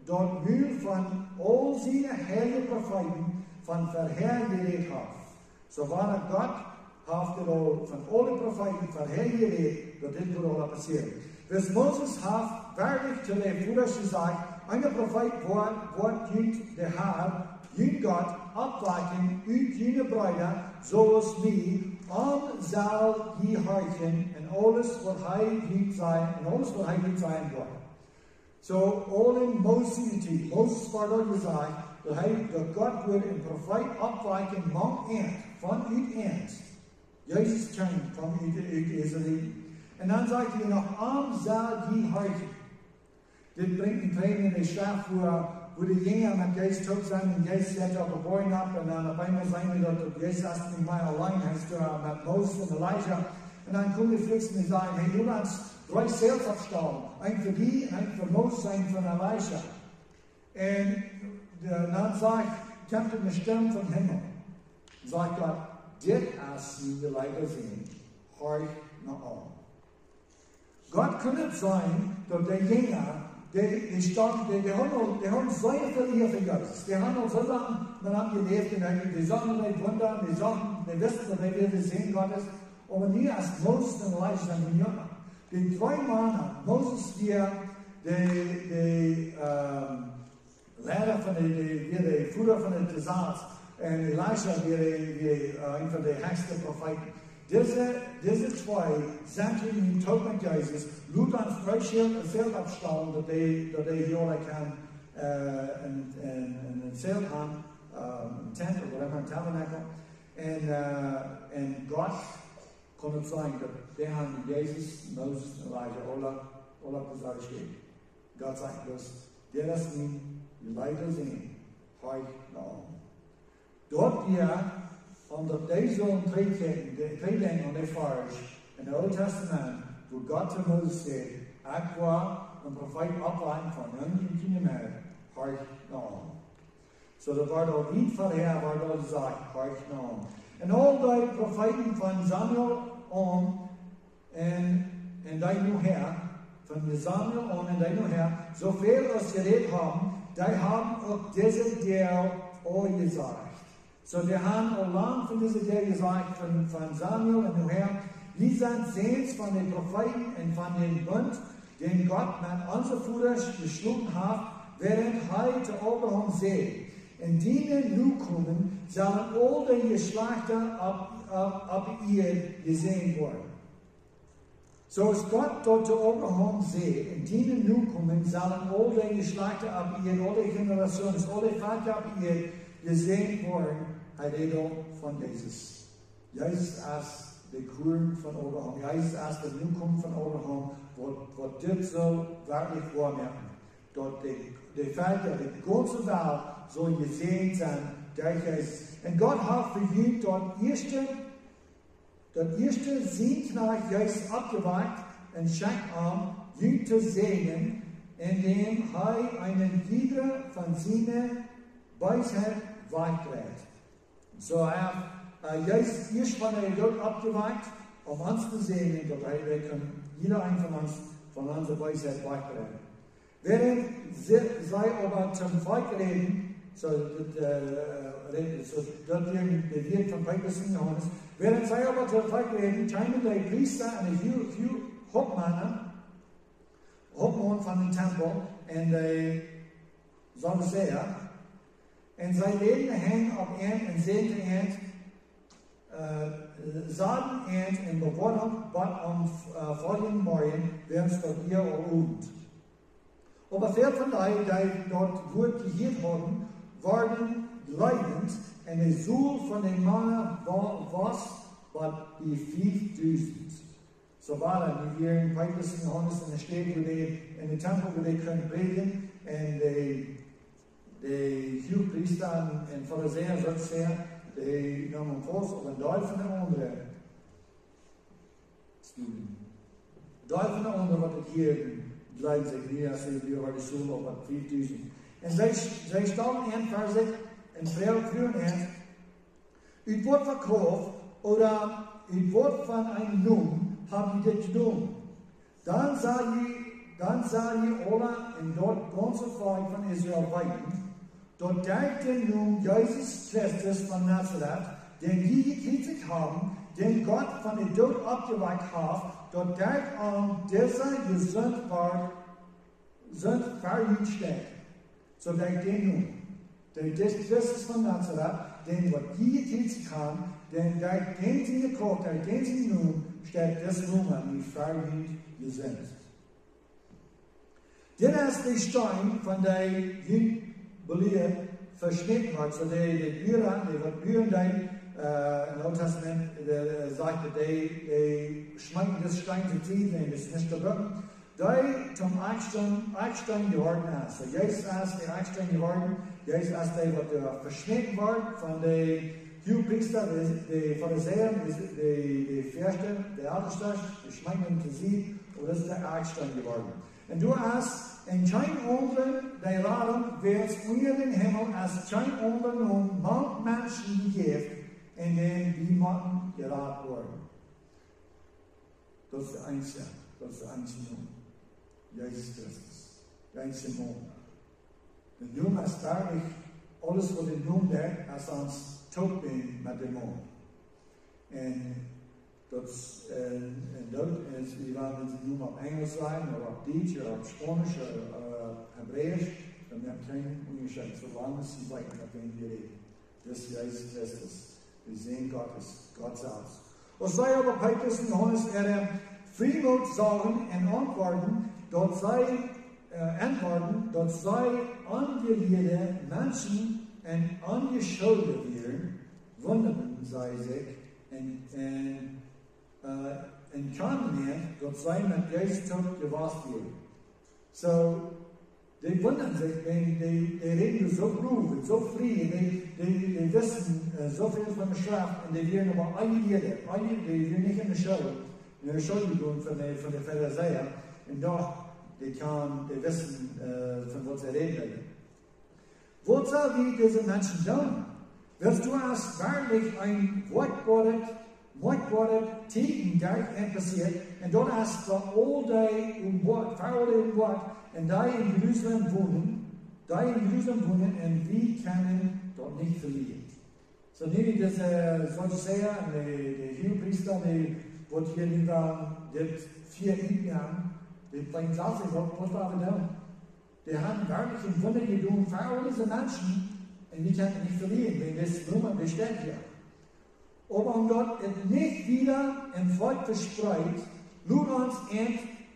dort Mühe von all seinen heiligen Propheten von verherrlicht hat. So war Gott hat von allen Propheten verherrlicht, dass das würde passieren. Was Moses hat wirklich zu den Brüdern gesagt, ein Prophet wird der Herr, Gott, abweichen, jene Brüder, so es mir, soll je horchen, und alles wird heilig sein, wird. So, all in Moses war dort gesagt, dass Gott wird ein Prophet abweichen, von ernst. Jesus kam von Israel. Und dann sagt er noch, soll je horchen. Das bringt einen Tränen in die Stadt, wo die Jünger mit Jesus tot sind, und Jesus setzt auf den Bäumen ab, und dann auf einmal sagen wir, dass Jesus erst nicht mal allein hast, mit Moses und Elijah. Und dann kommen die Flüchten und sagen, hey, du hast 3 Seels abstauben. Ein für die, ein für Moses, ein für Elijah. Und dann kommt eine Stimme vom Himmel. Sagt Gott, dit hast du die Leiter sehen, horch nach an. Gott kann nicht sein, dass der Jünger, die haben so viel hier für Gott. Die haben uns so lange gelebt, und die Sachen nicht wundern, die wissen, dass wir sehen Gottes. Aber nie als Moses und Elijah sind die Jünger. Die 3 Männer, Moses wir der Lehrer von der Führer von der Desert, und Elijah wir einer von den höchsten Propheten. Diese 2 sind in den Tod mit Jesus, lud ans Feld abstauben, dass die hier alle kann, ein Zelt haben, ein Tent oder whatever, ein Tabernakel. Und Gott kann es sein, dass der haben Jesus, Moses, Elijah, alle gesagt stehen. Gott sagt das nicht, die Leiter sehen, horch nach an. Dort onder deze 3 dingen aan de Farisch in het Oude Testament, wo Gott zu Moses sagt, ich war ein Prophet ableiten von irgendeinem Meer, horch nach an. So, da war dort nicht vorher, war dort gesagt, horch nach an. Und all die Propheten von Samuel an, und die nur her, von Samuel und dann her, so viel als geredet haben, die haben auch diese der auch gesagt. So, wir haben auch lang von dieser der gesagt, von Samuel und her, wir sind Sehens von den Propheten und von dem Bund, den Gott mit unseren Vätern geschlossen hat, während heute Abraham sieht. In denen nu kommen, sollen all die Geschlechter ab ihr gesehen werden. So ist Gott dort zu Abraham sieht, in denen nu kommen, sollen all die Geschlechter ab ihr, all die Generationen, all die Vater ab ihr gesehen werden, hat er von Jesus. Jesus als der Kuren von Abraham, Jesus als der Nukommen von Abraham, wo das so wirklich vormerken. Dort die Väter, die ganze Welt soll gesehen sein, durch Jesus. Und Gott hat für ihn dort erste Sienknecht Jesus abgewagt und schenkt an, ihn zu segnen, indem er einen Glieder von seiner Weisheit weiträgt. So er Jesus erst von der dort abgewagt, uns zu segnen, dabei wir können jeder ein von unserer Weisheit weiträgen. Während sie aber zum Volk reden, so dort wird von Petrus und Johannes, während sie aber zum Volk reden, scheinen die Priester und die Hauptmann von dem Tempel und die Sadduzäer, und sie legen hängen auf ihn und sehen ihn, sagen ihn in Bewunderung, aber folgenden Morgen werden es dort ihr erhoben. Aber viele von denen, die dort gut gehört haben, waren leidend, und der Sohl von den Männern war wie 5000. So war dann, wie wir in Petrus und Johannes in der Städte, in den Tempel, wo die können predigen, und die Hohepriester und Pharisäer, sozusagen, die nahmen Fuß auf einen Teil von der anderen. Teil von der anderen, was ich hier leiden sich nie, als sie über die Schule auf 5000. Und sie standen in Vers in früher erst, het wordt verkauft oder het wordt von einem Numm, habt ihr das getan. Dann sah je alle in dort ganze Volk von Israel weiten, dort denkt der nun Jesus Christus von Nazareth, den die gekriegt haben, den Gott von der Tod abgeweicht hat, dort denkt an dieser gesund war, sind verhüt steht. So denkt der nun, der Christus von Nazareth, den was die gekriegt haben, den sie gekocht haben, den sie nun, steht das Nummer, die verhüt sind. Den ist der Stein von der Jubiläum verschnitten hat, so die Bührer, im Neuen Testament sagte, die schmecken das Stein zu ziehen, das ist nicht verboten, die zum Eichstein geworden ist. So Jesus ist der Eichstein geworden, Jesus ist der, was verschnitten wurde von den Hohepriester, die Pharisäer, die Fürsten, die Ältesten, die schmecken zu ziehen, und das ist der Eichstein geworden. Und du hast in kein anderen, der Raum wird unter den Himmel als kein anderen und manch Menschen gegeben, in denen die Matten geraten wurden. Das ist der Einzige, Nun. Jesus Christus. Der einzige Nun. Der Nun ist wirklich alles, was der Nun denkt, als uns tot bin mit dem Mond. Und das ist, wir werden es nur auf Englisch sein, oder auf Deutsch, oder auf Spanisch, oder Hebräisch. Und wir haben keinen Unterschied, solange es die Weiten, auf denen wir reden. Das ist Jesus Christus. Wir sehen Gott selbst. Und sei aber Petrus und Johannes Freimut sagen und antworten, dort sei angelehrte Menschen und angeschaute werden, wunderten sei sich und kamen her, dort sei mit Geist gewasst werden. So, die wundern sich, die reden so gut, so frei, die wissen so viel von der Schrift, und die werden aber die werden nicht in der Schuldigung von der Pharisäer, und doch, die wissen, von was sie reden. Wo soll wie diese Menschen tun? Willst du als wirklich ein Wortwort Tegen, der passiert, en dort hast du all die vrouwen wat, en die in Jerusalem wohnen, en wie können dort nicht verlieren. So neem ik dus, zoals ik zei, de Hierpriester, die wordt hier nu dit 4 jaar, die brengt zelfs in wat waren nou? Die haben wirklich ein Wunder getan, Frauen diese Menschen, und die können nicht verlieren, wenn das Nummer besteht hier. Aber um dort nicht wieder im Volk verspreit, nur uns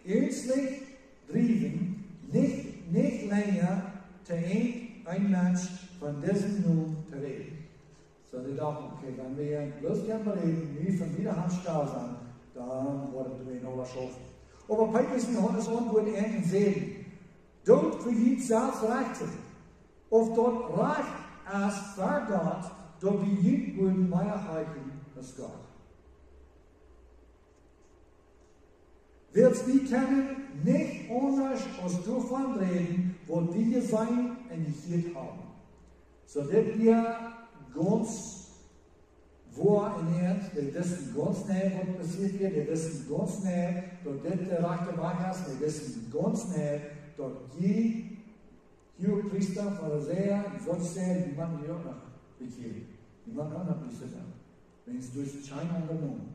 ernstlich driven, nicht länger zu ein Mensch von diesem Namen zu reden. So die dachten, okay, wenn wir bloß gerne reden, wie von wieder Hans da sein, dann werden wir noch was schaffen. Aber Petrus hat es antwortet und sehen, dort vergiet zelfs rechten, of dort recht als voor God, dort begiet worden Meierheiten als Gott. Willst die kennen, nicht anders als davon reden, wo die sein und hier haben. So dass wir ganz wahr in Erd, die wissen ganz nahe, was passiert wird, die wissen ganz nahe, dort der rechte Weg ist, die wissen ganz nahe, dort die Priester, Pharisäer, Sadduzäer, die machen die auch noch bekehren. Die machen auch noch Priester da. Wenn es durch Schein unternommen.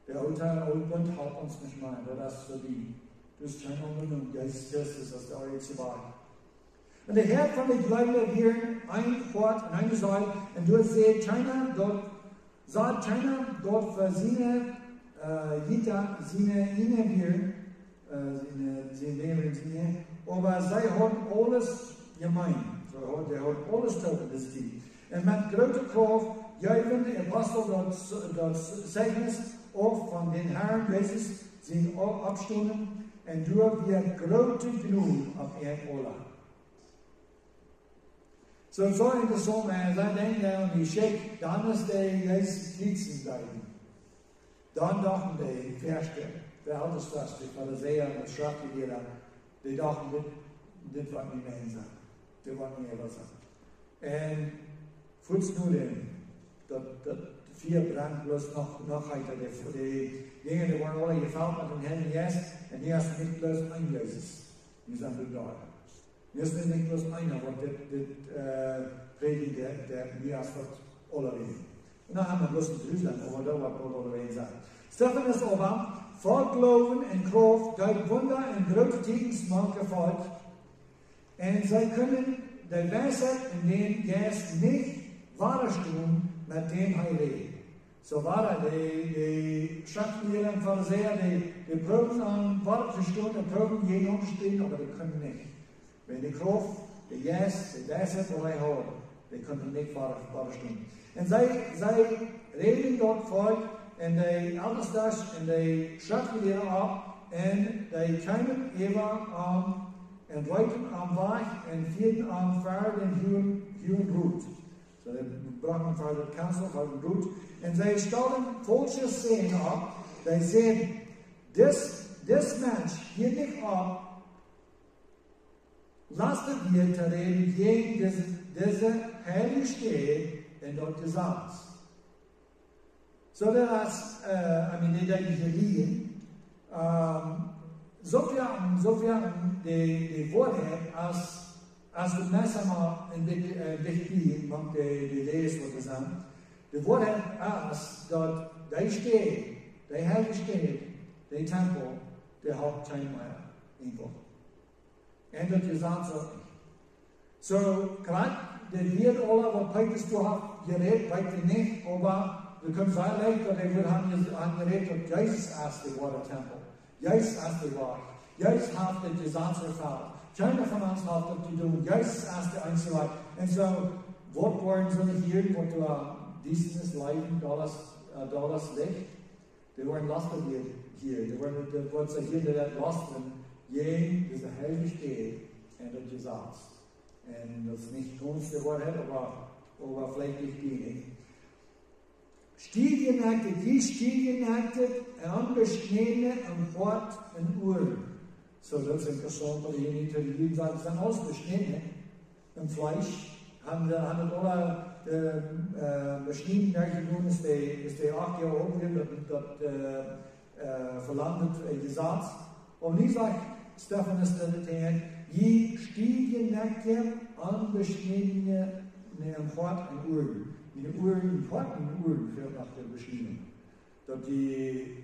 Der alte Bund hat uns nicht mal, das ist für die. Durch Schein unternommen, Jesus Christus, das ist der einzige Wahrheit. Und der Herr von der Gläubigen hier ein Wort und eine Seite, und du siehst China, dort sagt China, dort für seine hier, sie leben sie, aber sie haben alles gemein. Der hat alles token, das Team. Und mit großer Kraft geben die Apostel das Zeugnis auch von den Herrn Jesus, sind auch abstunden, und durch wir große genug auf Erdola. So in der Sommer, sie denken an die Scheck, dann ist der Jesus Kriegsens bleiben. Dann dachten die Verste, der Altersfest, die Pharisäer und das Schriftgelehrte, die dachten, das wird nicht mehr sein. Das wird nicht mehr sein. Und kurz nur das 4 brennt bloß noch heute. Die Dinge, die waren alle gefällt mit dem Herrn Jesus, und die hast nicht bloß ein Jesus. Die sind da. Wir sind nicht bloß einer, aber das Predigen, der wir als alle reden. Und dann haben wir bloß in Jerusalem, aber da wird alle reden sein. Stefan ist aber, voll Glauben und Kraft, durch Wunder und große Tätigkeiten gefolgt. Und sie können die Weisheit in den Geist nicht wahrstellen, mit dem er redet. So war die Schriftgelehrten und Pharisäer, die proben an Wort zu stehen, die proben jeden umstehen, aber die können nicht. Wenn die Kraft, die Geist, die Weisheit, die er hat, die können nicht wahrstellen. Und sie reden dort voll, und die Alterstas und die Schriftgelehrten ab, und die kommen immer und reiten am Weg und vierten am Pferd den Hühn Brut. So, die brachten für den Kanzler, für den Brut. Und sie stellen falsche Szenen ab. Sie sehen, das Mensch hier nicht ab, lasst wir zu reden gegen diese Heilige steht und dort gesagt. So dass, die liegen, sofern die Worte, als du Messer mal in dich liegen, und die lesen, was das sagen, die Worte, als dort, die steht, die Heilige steht, der Tempel, der hat kein mehr irgendwo. Und das gesagt so nicht. So, gerade, der wird alle, was Petrus du hast, geredet, weiter nicht, aber wir können sagen, dass wir haben geredet, dass Jesus erst der Wort Tempel. Jesus erst der Wort. Jesus hat den Gesetz erfüllt. Keiner von uns hat das zu tun. Jesus erst der Einzelheit. Und so, was wollen sie hier, wo du dieses Leiden, das Licht, die wollen lassen hier. Die wollen sie hier nicht lassen, je, diese Heilige steht, und das Gesetz. Und das ist nicht ganz der Wort, aber vielleicht nicht wenig. Die Studienakte anbestehende am Wort und Uhren. So, das ist interessant, weil die Italiener sagen, das sind ausbestehende im Fleisch. Haben alle bestehende Nerven, ist die 8 Jahre umgehen, verlandet gesagt. Und ich sage, Stephanus der je stiegen nekken an beschnittene Hort en Uhren. Die Uhren, Hort en Uhren fährt nach der Beschnittung. Dat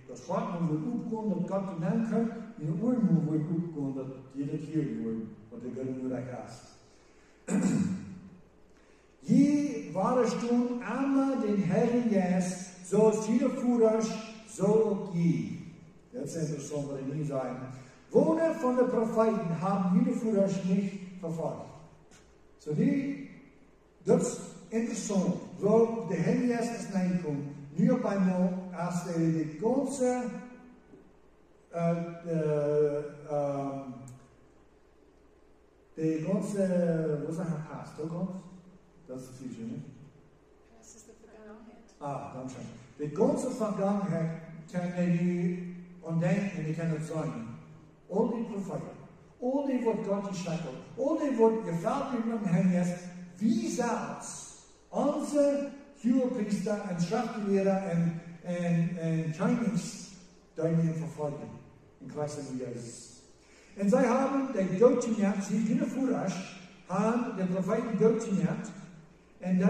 das Hort moet opkomen, dat Gott te nemen kan, die Uhren moet opkomen, dat je dat hier wordt, wat de Gott nur erkast. Je waren toen einmal den Herrn Jes, zoals jeder Voerers, so ook je. Dat is interessant wat ik nu zei. Wonen van de profeten haben jeder Voerers niet vervolgd. So dat is interessant. Zo de Herr Jes is neergekomen. Nu op eenmaal, als de ganze was er gepast, ook ons? Dat is het visie, niet? Das ist die Vergangenheit. Ah, danke. Die ganze Vergangenheit kann er ontdenken en die kan het zijn. Al die profeten, al die wat Gott geschickt hat, al die wat gefällt mit dem Herrn ist, wie selbst onze Hohepriester en Schriftlehrer en Königsdeunen verfolgen, in Christus Jesus. Und sie haben den Gott gemacht, sie sind Voraus, haben den Propheten Gott gemacht, und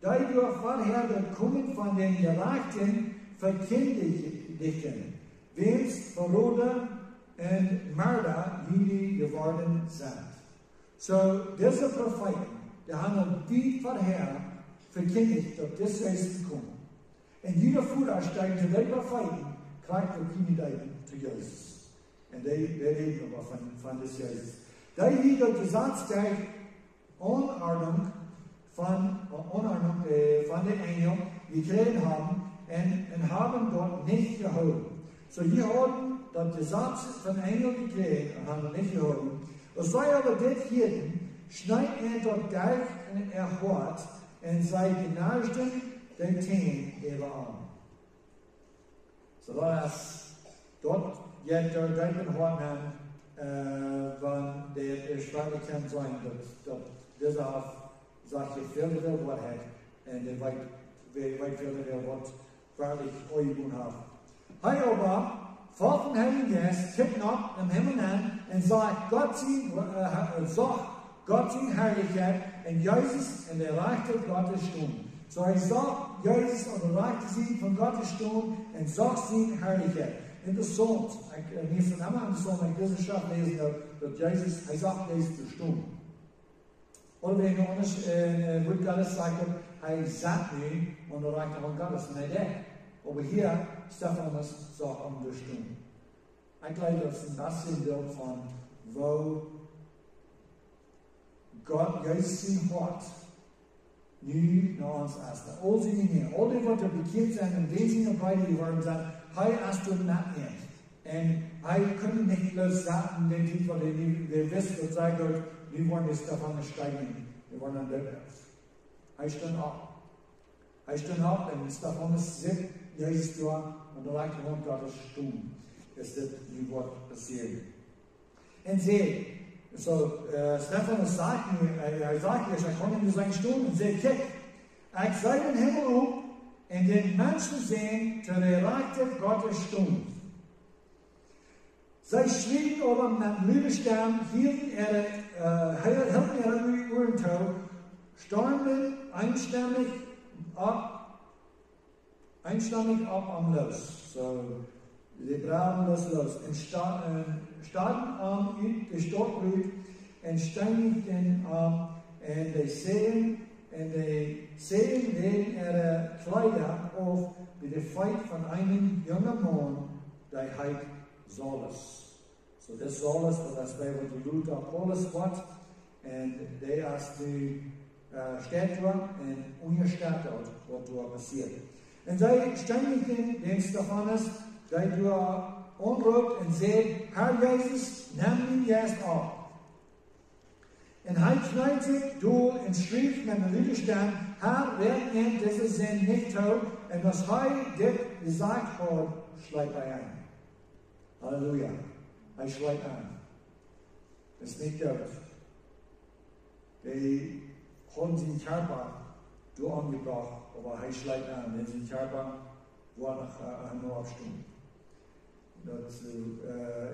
dadurch vorher dort kommen von den Gerechten verkündigen, wem's Verräter und Mörder, wie die geworden sind. So, diese Propheten, die haben die vorher verkündigt, dass das ist gekommen. Und jeder Voraus steigt zu den Propheten, kriegt er keine Daten zu Jesus. Und die reden aber von das Jesus. Die hier gesagt, die Unordnung von den Engeln gekriegt haben und haben dort nicht geholfen. So, hier haben das Gesetz von Engeln gekriegt und haben nicht geholfen. Es sei aber das hier, schneidet er dort gleich und er hört und sei genauesten den Teen über an. So, das dort jetzt der Denken hören, wann der Sprache kann sein, dass dieser sagt, ich will das Wort hat und der weit viel das Wort wahrlich euch haben. Hey, aber Vater Herrn Jes, kickt nach dem Himmel an und sagt, Gott sein Herrlichkeit und Jesus in der Rechte Gottes Stunde. So er sagt, Jesus an der Rechte sie von Gottes Stunde und sagt sein Herrlichkeit. Interessant, mir ist immer interessant, wenn ich diese Schrift lesen, dass Jesus, er sagt, er ist der Stunde. Oder wenn ich anders, wird Gottes sagen, er sagt nicht an der Rechte von Gottes, nein, der. Aber hier, Stephanus sagt an der Stunde. Ich glaube, das ist ein bisschen Bild von, wo Gott, Jesus sein Wort, nu naar ons ist. All die dingen, all die wat er bekend zijn en wezen beide geworden zijn, hij is er niet. En hij kon niet bloß sagen, den Titel, weil wir wissen, dass er sagt, wir wollen jetzt davon steigen, wir wollen dann rückwärts. Er stand auf. Er stand auf und Stephanus sieht, Jesus da und der Rechte von Gottes Stunde. Ist das die Wort passiert. Und seht, so, Stephanus sagt mir, er kommt in seine Stunde und sagt, kick, ich sei den Himmel hoch und den Menschen sehen zu der Rechte Gottes Stunde. Sie schrieben aber mit Blütenstern, hielten ihre Uhren taub, stormten einstimmig ab am Los. So, sie brachen das los und starten am Gestockbrüt und steinigten und die sehen wegen ihrer Kleider auf wie der Feit von einem jungen Mann, der heißt Saulus. So das Saulus, das bei Luther Paulus Wort, und der ist die Statue und ungestattet, was da passiert. Und sie steinigten den Stephanus, der da anruft und sagt, Herr Jesus, nimm ihn jetzt auf. Und er knallt sich durch und schrieb mit dem Widerstand, Herr, wer nimmt diese Sinn nicht tot, und was er dir gesagt hat, schlägt er ein. Halleluja. Er schlägt ein. Das ist nicht tot. Die haben seinen Körper du angebracht, aber hij schleidt aan, denn zijn Körper war nach einem Abstimmen. Das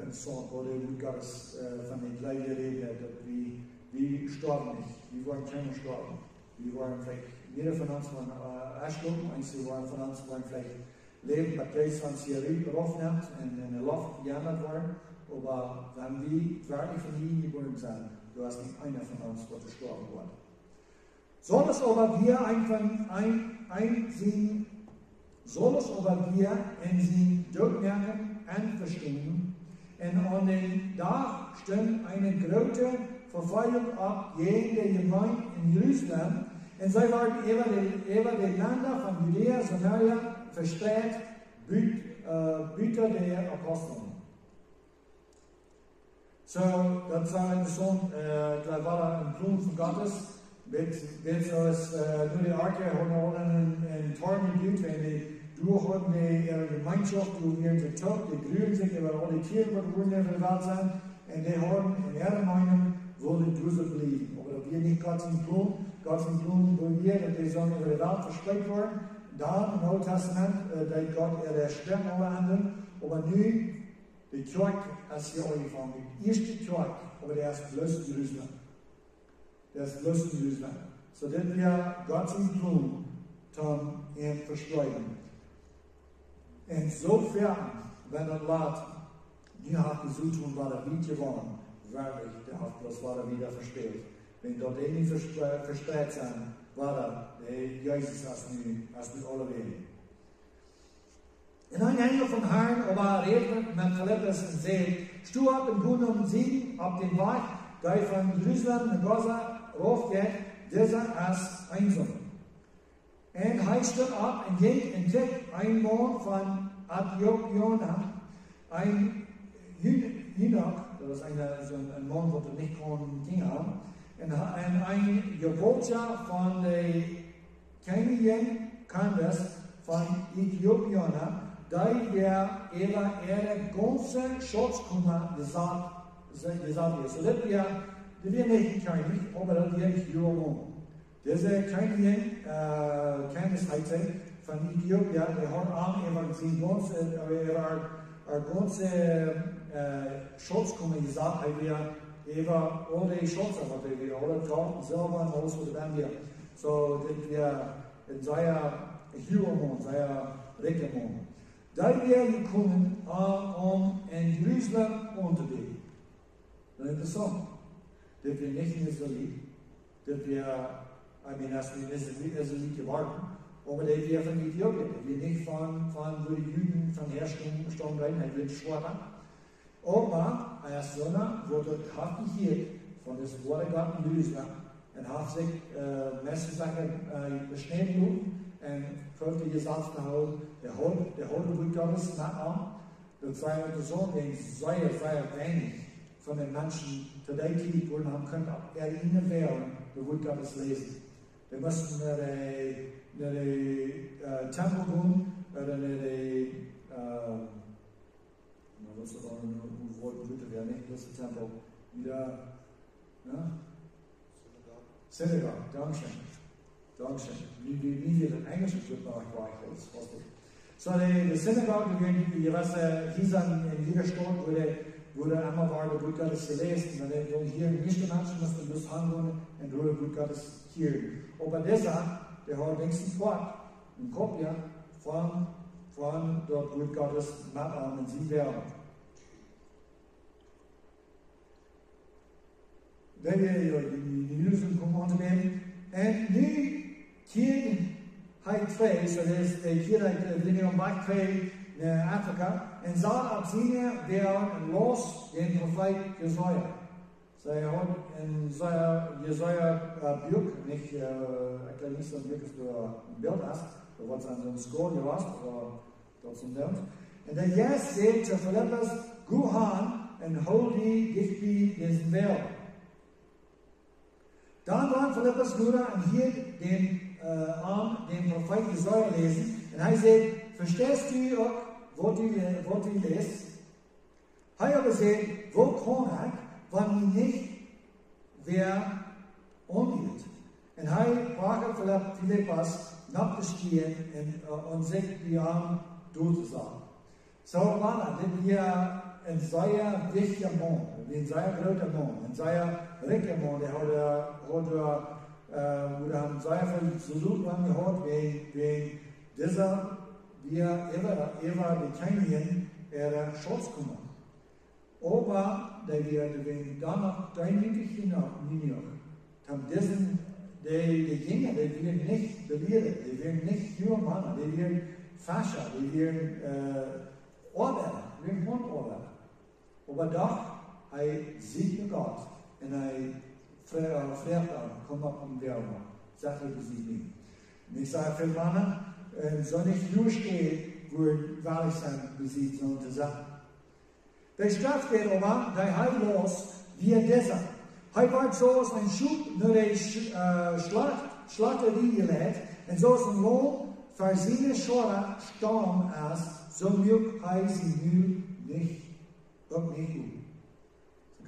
interessant wurde, wie Gottes von den gleichen geredet hat, dass wir starben nicht, wir waren keine Starben. Wir waren vielleicht, jeder von uns war erschlucken, einige waren von uns waren vielleicht leben, bei Geist von Siri getroffen hat und in der Luft geändert worden, aber wenn wir wirklich von ihnen geboren sind, du hast nicht einer von uns, der gestorben wurde. Soll es aber wir einsehen, soll es aber wir in sie durchmerken und verstehen, und an den Tag stimmt eine große Verfolgung ab gegen die Gemeinde in Jerusalem, und sie waren über die Länder von Judäa, Samaria verstreut, Büter der Apostel. So, das war interessant, da war ein Plan von Gottes, mit zoals door de arke hadden een torm geduwd en doorgaan de gemeenschap, door weer te top, die gruwen zich over alle Tiere, wat worden in de wereld zijn, en die hadden in ihrer Meinung wollen drüber bleiben. Aber ob wir nicht Gottes Plan, wo wir, dass die sollen über die Welt verspreit worden, da im Neuen Testament, dass Gott der Stern alle anderen, aber nu, die Kirche ist hier angefangen, die erste Kirche, aber der ist bloß Jerusalem. Der ist bloß Jerusalem. So dass wir Gottes Plan tun und verspreiten. Insofern, wenn er lädt, die hat gesucht und war er nicht geworden, wirklich, der hat bloß war er wieder verspielt. Wenn dort nicht verstreut sind, war er, Jesus als nu alle Wege. En ein Engel von Herrn, aber redet mit Philippus und sagt, stu ab im Bund um 7 auf den Weg, der von Jerusalem nach Gaza raufgeht, dieser ist einsam. Und er stieg ab und ging und entdeckt ein Mann von Antiochia, ein Jünger, das ist ein Mann, der nicht ging haben, und ein Gebotschafter von der Königin Candace von Äthiopien, der ihre ganze Schutzkummer gesagt ist. So dass wir nicht König, aber das ist Jürgen. Diese Königin Candace von Äthiopien, der hat auch ihre ganze Schutzkummer gesagt, über alle Schutzer, die wir alle brauchen, selber und alles, was wir so, dass wir in seiner Hero, seiner Regierung. Da wir gekommen, in Jerusalem unterwegs. Das ist interessant, dass wir nicht in Israel, dass wir, das ist nicht geworden, aber dass wir von Äthiopien, dass wir nicht wo die Juden von Herstellung gestorben sind, dass wir nicht schwachen. Aber als Sonne wurde hier von das Wort Gott in Jerusalem und hat sich Messersachen beschnitten und folgte gesagt gehauen, der Holte Wort Gottes nach an. Das war eine Person, die sehr wenig von den Menschen zu der Zeit wurden haben können, ihnen wären, der Wort Gottes lesen. Wir mussten in den Tempel gehen oder in was ist aber ein Wort, bitte wäre nicht das Tempel, wieder, ja? Synagogue, Dankeschön. Wie wir den Englischen Schrift noch gleich aus. So, die Synagogue, hier in jeder Stadt wurde einmal war der Wort Gottes gelesen, und hier nicht die Menschen mussten das handeln und wurde Wort Gottes hier. Aber dieser, der hat wenigstens Wort, ein Kopie von dort Wort Gottes machen und sie werden. Wenn wir die Lösung unternehmen, und nu hier zwei, so das hier Dinge am Weg zwei in Afrika, und sah ab sie werden los den Prophet Jesaja. Sie hat in Jesaja Buch, nicht, ich glaube nicht, dass du ein Bild hast, da wird es an so einem Skoll gerast, aber trotzdem lernt. Und der Jes sagt zu Philippus, geh han und hol die Gift diesen Welt. Dann war Philippus Bruder und hier den Prophet Jesaja lesen. Und er sagt, verstehst du auch, was du liest? Er aber sagt, wo kann ich, wenn ich nicht wer umgeht? En hij bracht Philippas nach te stehen und sich die Arme durchzusagen. So war das, dit hier een zeer wichtiger Mann, een zeer groter Mann, een zeer rijker Mann, der haben sehr viel zu tun gehabt, wegen dieser, wir die Kenien, Schutz gemacht. Aber, wir dann noch deutlich hinaus, haben diesen, die Dinge, die wir nicht belehren, die wir nicht nur machen, die wir Fascher, die wir Arbeiter, wir machen Arbeiter. Aber doch, sieht Gott und fragt an, komm mal um der Sache besiegen. Und ich sage für Männer, soll nicht nur stehen, wo wahrlich sein besiegt, sondern zu sagen. Der Strafe geht aber, der Heil los, wie dieser. Hij wordt zoals een schub naar de slachterij geleid en zoals een loon voor zijn schorre stam is, zo moet hij zijn nu ook niet doen. Zo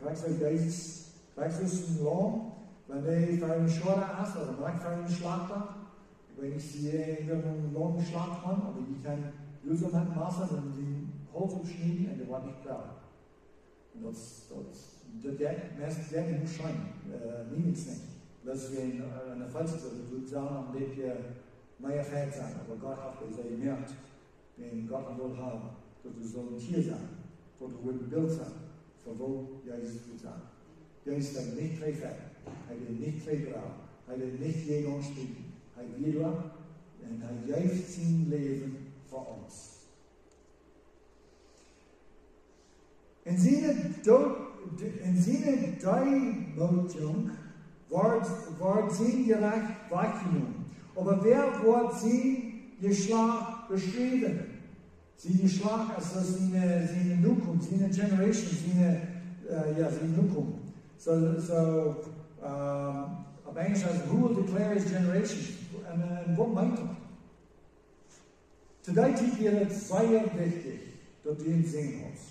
krijgt een loon, wanneer voor een schorre is, of vielleicht voor een slachter. Ik weet niet of je een loon geschlacht hat, aber die kann lösen mit Wasser und die Holz umschneiden und der war nicht klar. Und das werden nicht scheinen, niemals nicht. Das wir eine falsche Situation haben, die wir mehr fähig sein. Aber Gott hat es gemerkt, wenn Gott will haben, dass du so ein Tier sein, dass du ein Bild sein, für wo Jesus will sein. Jesus hat nicht frei fähig, er will nicht frei brauchen, er will nicht jeden anspielen, er will und er gibt sein Leben für uns. In seine Demütigung wird sein Gerecht weggenommen. Aber wer wird sein Geschlag beschrieben? Sein Geschlag ist seine Zukunft, seine Generation, seine Zukunft. So, auf Englisch heißt who will declare his generation? Und was meint er? Today ist es sehr wichtig, dass wir ihn sehen uns.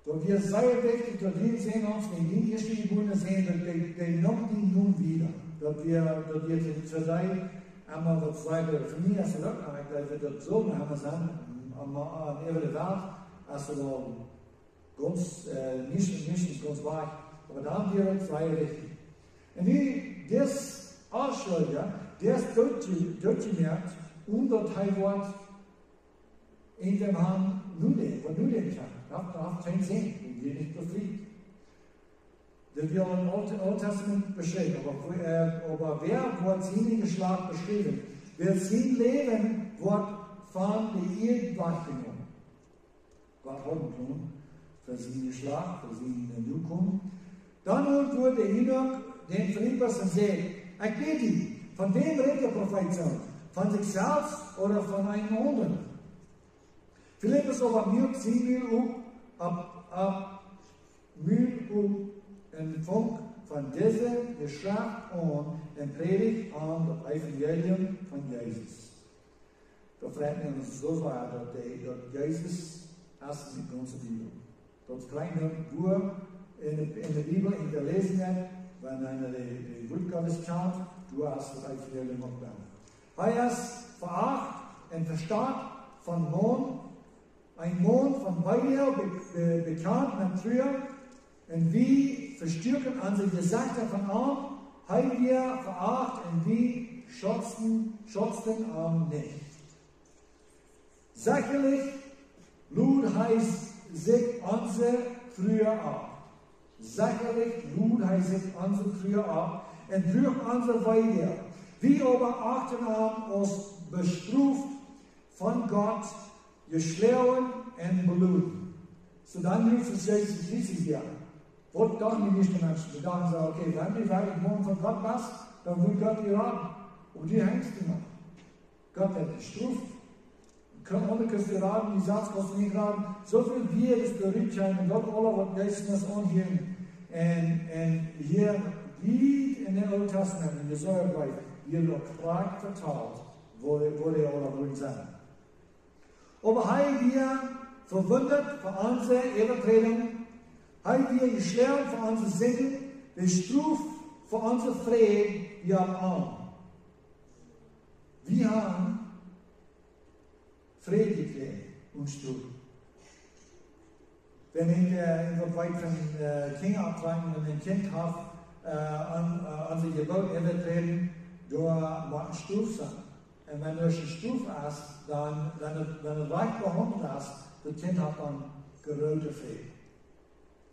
Dass wir sehr wichtig, dass wir sehen uns, wenn die ersten Geborenen sehen, dass die noch die nun wieder. Dass wir today einmal das zweite, für mich ist es auch, dass wir das so haben, an ihrer Welt, als wir da ganz, nicht ganz weit, aber da haben wir das sehr wichtig. Und das Ausschläger, das durchgemerkt, und dort Wort in dem Herrn Nude, von Nude gesagt. Nach 10, und wir nicht befriedigt. Das wird im Alten Testament beschrieben, aber wer wird seinen Geschlag beschrieben? Wer sein Leben wird von der Erde weggenommen. Gott hat einen Plan für seinen Geschlag, für seine Zukunft. Dann wurde Enoch den Philippus und sagt, ich bitte dich, von wem redet der Prophet so? Von sich selbst oder von einem anderen? Philippus aber müht sie mir en Funk von dieser Geschäft an en Predigt an das Evangelium von Jesus. Da fragt man uns so war, dass Jesus erst mit ganzer Bibel. Das kleine Buch in der Bibel, in der Lesen wird, wenn einer die Wort Gottes schaut, du hast das Evangelium auch da. Er ist veracht und verstaat von Mond, ein Mond von Weihel bekannt mit früher, und wie verstärken an sich die Sache von Arm, haben wir veracht und wie schützten Arm nicht. Sicherlich lud heißt sich unsere früher ab. Sicherlich lud heißt sich unsere früher ab und durch unsere Weide. Wie aber achten Arm uns bestruft von Gott, geschlagen und beluden. So dann ruft es Jesus Christus werden. Was dachten die nicht Menschen? Die dachten so, okay, wenn die wirklich morgen von Gott was, dann wird Gott dir haben. Und die hängst du noch. Gott hat gestruft. Ohne kannst du raten, die Satz kannst du nicht raten. So viel Bier ist berühmt sein und Gott alle was Geist das anhören. Und hier, wie in den Alten Testament, in Jesaja Brief, wird auch klar vertalt, wo die alle wohl sind. Aber haben wir verwundert von unserer Übertretung, haben wir geschlagen von unseren Sünden, bestraft von unserer Frieden wir haben arm. Wir haben Friede gekriegt und Stuhl. Wenn ich in weit von Kinder abtragen und ein Kind habe, an die Geburt reden, durch einen Stuf sein. Und wenn du einen Stuf hast, dann, wenn du reich behandelt hast, das Kind hat dann geröte Friede.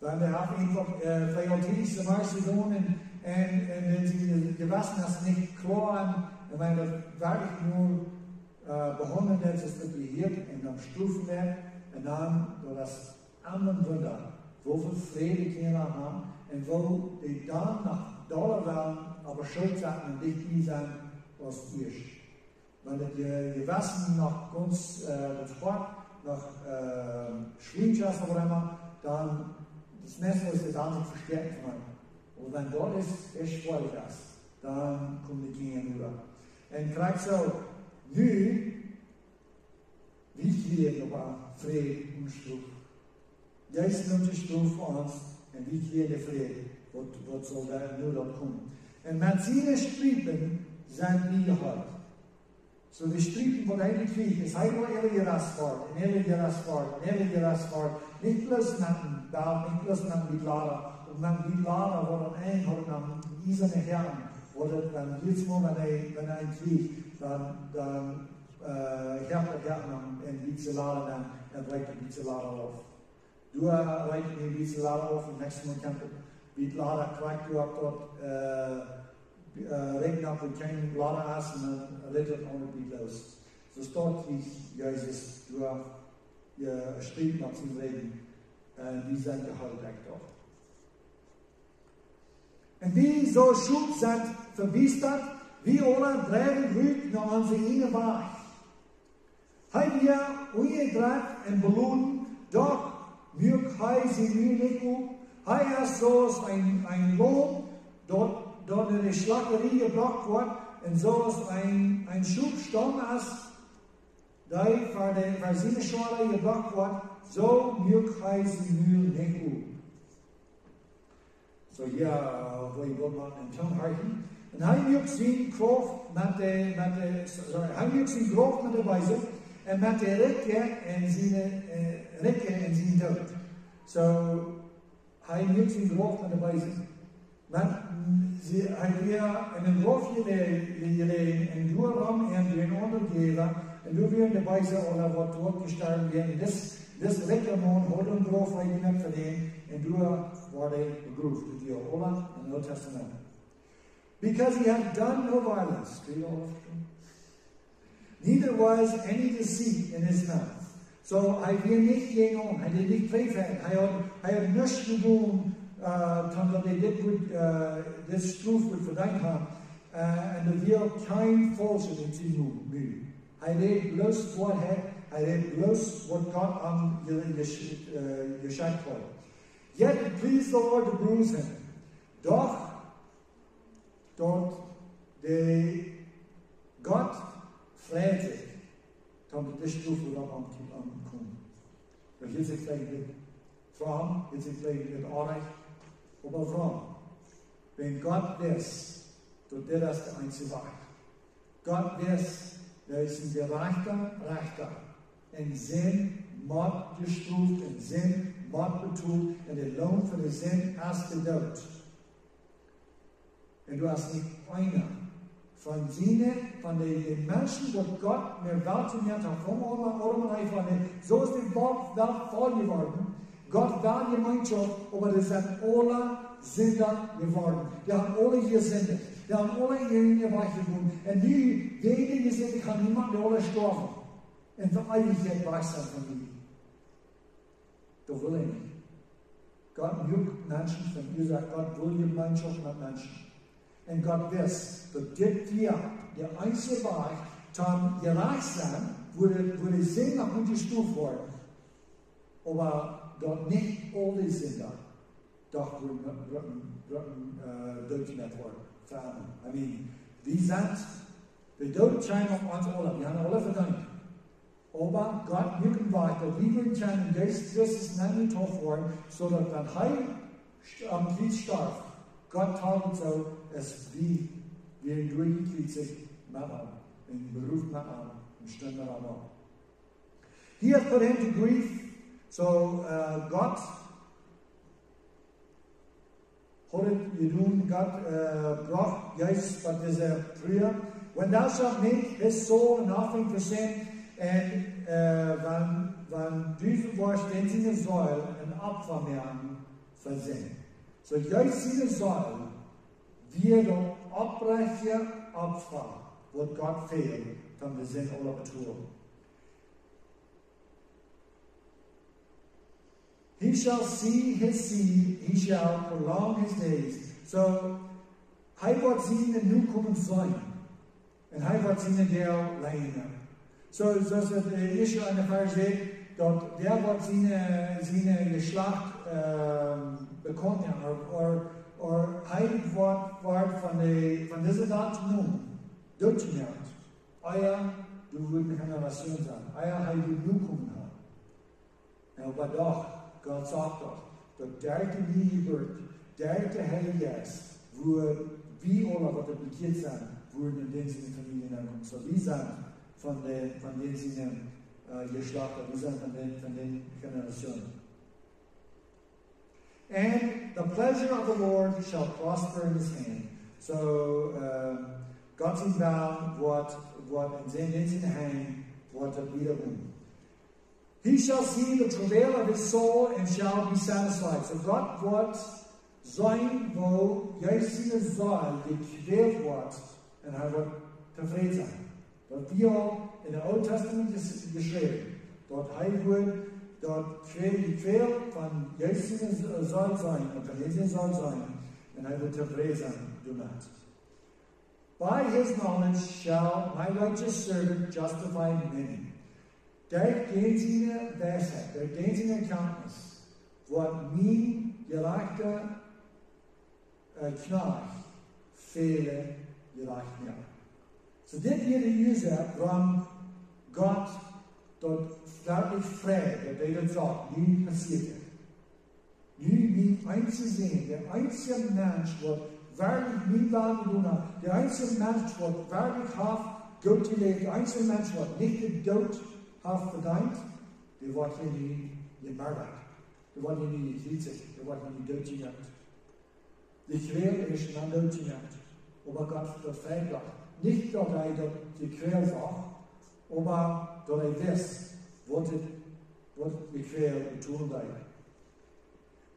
Weil wir haben einfach Feiertiges zum Beispiel tun und wenn sie gewaschen hast, nicht klar, und wenn das wirklich nur behandelt ist, ist das hier und dann Stufen wird und dann durch das andere Wunder, wo viel Friede Kinder haben und wo die dann nach Dollar werden, aber schuld sind und nicht die sind, was ihr ist. Wenn die gewaschen nach ganz Sport, nach Schwingschast oder immer, dann das Messer ist das andere verstärkt worden. Und wenn dort ist voll das, dann kommen die Kinder rüber. Und gerade so, nu, wie kriegen wir Friede und Stuf? Jetzt nimmt die Stuf für uns, und wie kriegen wir Friede? Was soll da nur dort kommen? Und man sieht die Striepen, sind nie gehört. So die Striepen von einem Krieg ist halt nur ehrlich Rasfahrt, und ehrlich Rasfahrt, und ehrlich Rasfahrt. Nicht bloß nach dem Bau, nicht bloß nach dem Lader. Und wenn die Lader, wo dann einholt, nach diesen Herren, oder dann jedes Mal, wenn ein Krieg, dann Herren in diese Lader, dann reicht diese Lader auf. Du reicht diese Lader auf, und nächstes Mal kannst du die Lader kriegt du ab dort, rechnen ab, wo kein Lader hast, und dann rettet auch nicht los. So steht wie Jesus durch ihr Streben ab zum Leben, die sind gehalten auch. Und wie so Schub sind verbiestert, wie oder drehen rügt nach unsere Ine war. Heim wir ungedreht und belohnen, doch mög hei sie mühlich hei erst so ein Lohn, dort in die Schlackerie gebracht wird, und so ist ein Schub Stamm ist, der für seine Schale gebracht wird, so mög hei sie mühlich. So hier, wo ich will mal einen Ton halten. Und hij mög zijn Kraft mit der Weise und mit der Rückkehr in seine Tod. So, hij mög zijn Kraft mit der Weise. Hij weer in een Kraft gelegen, en door hem en door een ander geven, en door weer in de Weise oder wat doorgestorben werden. Das Reckermann hat einen Grof nicht verdient, and du war they begrooved with the Old and Old Testament. Because he had done no violence, neither was any deceit in his mouth. So hij weer niet gegaan, hij deed niet twijfelen, hij had niets gedaan, dat hij dit stroef wordt verdankt had, en er viel geen falsheid in zijn muur. Hij deed bloos waarheid, hij deed bloos wat God aan geschenkt had. Yet it pleased the Lord to bruise him. Doch dort Gott freut sich, dass die Stufe dann ankommt. Weil hier sich vielleicht mit Frauen, hier sich vielleicht mit Arbeit, aber Frauen. Wenn Gott weiß, tut der das der einzige Wahrheit. Gott weiß, der ist ein gerechter Richter. In Sinn, Mord gestruft, in Sinn, Mord betrug, und der Lohn für den Sinn ist der Tod. Und du hast nicht einer von den Menschen, die Gott mir Welt zu mir hat, so ist die Welt voll geworden. Gott war Gemeinschaft, aber das sind alle Sünder geworden. Die haben alle gesündigt. Die haben alle ihre Weiche gefunden. Und diejenigen gesündigt haben niemand, der alle sterben. Und für Ewigkeit weiß er von ihm. Das will ich nicht. Gott mögt Menschen, wenn ihr sagt, Gott will Gemeinschaft mit Menschen. Und Gott weiß, dass wir der einzige Weg zum gerecht sein, wo die Sinn nach unten gestuft worden. Aber dort nicht alle Sünder, doch würden durchgeführt worden. I mean, wir dort scheinen auf uns alle, wir haben alle verdammt. Aber Gott mögen weiter, wir können Christus nennen worden, so dass wenn er am Krieg starb, Gott tat so, es wie wie een doorgekriegt zich met hem, een beroep met hem, een stond met hem op. He has put him to grief, so God had het gedaan, God bracht juist wat deze früher. When thou shalt make his soul an offering for sin, en wann du warst in seine Säule ein Opfer machen für Sinn. So juist seine Säule wird ein oprechter Opfer, wo Gott fehlt, von der Sinn aller Betrug. He shall see his seed, he shall prolong his days. So, hij wordt zien en nu komen zijn. En hij wordt zien en deel leiden. So, zoals het Jeschua in de vers zegt, dat der wordt zijn geslacht bekonnen. Of hij wordt van deze dag genoemd. Doodgemerkt. Eier, du wordt een generatie zijn. Eier, hij wordt nu komen. En op dag. God sagt dat daar te wie gebeurt, daar te heilig is, wo wie alle wat er bekeerd zijn, worden in deze familie aankomen. So wie zijn van deze geslachten, wie zijn van den generationen. And the pleasure of the Lord shall prosper in his hand. So God ziet wel wat in zijn hand, wat er wieder doen. He shall see the travail of his soul and shall be satisfied. So God wordt zijn, wo juist zijn zaal gekwält wordt en hij wordt tevreden zijn. Dat wie al in het Oude Testament is geschreven. Dat hij wordt gekwält van juist zijn zaal zijn, en van zijn zaal zijn, en hij wordt tevreden zijn door dat. By his knowledge shall my righteous servant justify many. Daar geen zijn wijsheid, daar geen zijn erkenntnis, wat mijn gerechte knaag vele gerecht meer. So dit hier de user van God tot wirklich vrij, dat hij dat sagt, nu passiert het. Nu mijn einzige zin, der einzige Mensch, wat werkelijk mijn waarde doen hat, der einzige Mensch, wat werkelijk heeft Gott geleefd, der einzige Mensch, wat niet de dood verdient, die wordt hier niet gemarteld. Die wordt hier niet gekriegt, die wordt hier niet doodgemaakt. Die kweel is dan doodgemaakt. Maar God dat vrijbracht. Niet dat hij dat die kweel zag, maar dat hij wist wat die kweel bedoeld had.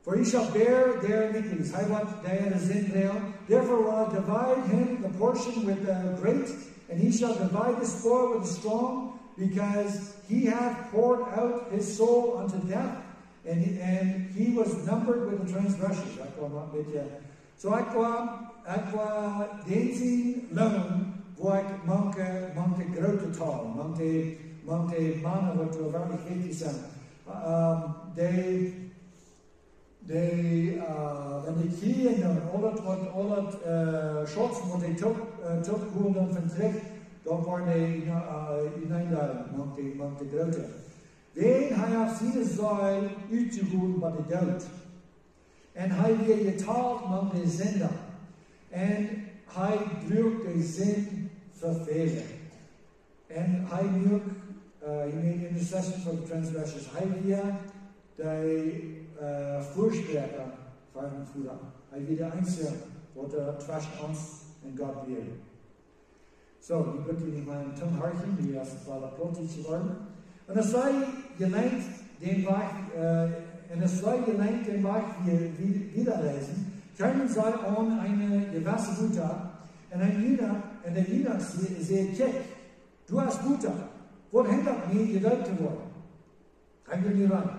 For he shall bear their iniquities. Hij wordt de zin deel. Therefore will I divide him the portion with the great, and he shall divide the spoil with the strong, because he hath poured out his soul unto death, and he was numbered with the transgressors. Dat kwam een beetje. Zo ik kwam deze loon, waar ik manke grote taal, manke mannen wat er werkelijk richtig zijn. Wenn die kriegen, al dat schotten, wat die toekomen dan van terecht, dan worden die hineinladen, want de grote. Wen hij heeft zijn zaal uitgevoerd bij de dood. En hij weer getaald met de zender. En hij drukt de zin vervelen. En hij maakt, he made intercession for the transgressors. Hij weer de voorspreker van de Führer. Hij weer de einzige, wat er zwischen ons en God weer. So, die wird in meinem Tonharchen, die erste Fall applaudit geworden. Und es sei gelenkt, den Weg wiederlesen, können sei an eine gewisse Butter, und der Diener sagt, kijk, du hast Butter, wat hindert mich, gedeutet zu worden? Hij wil niet rein.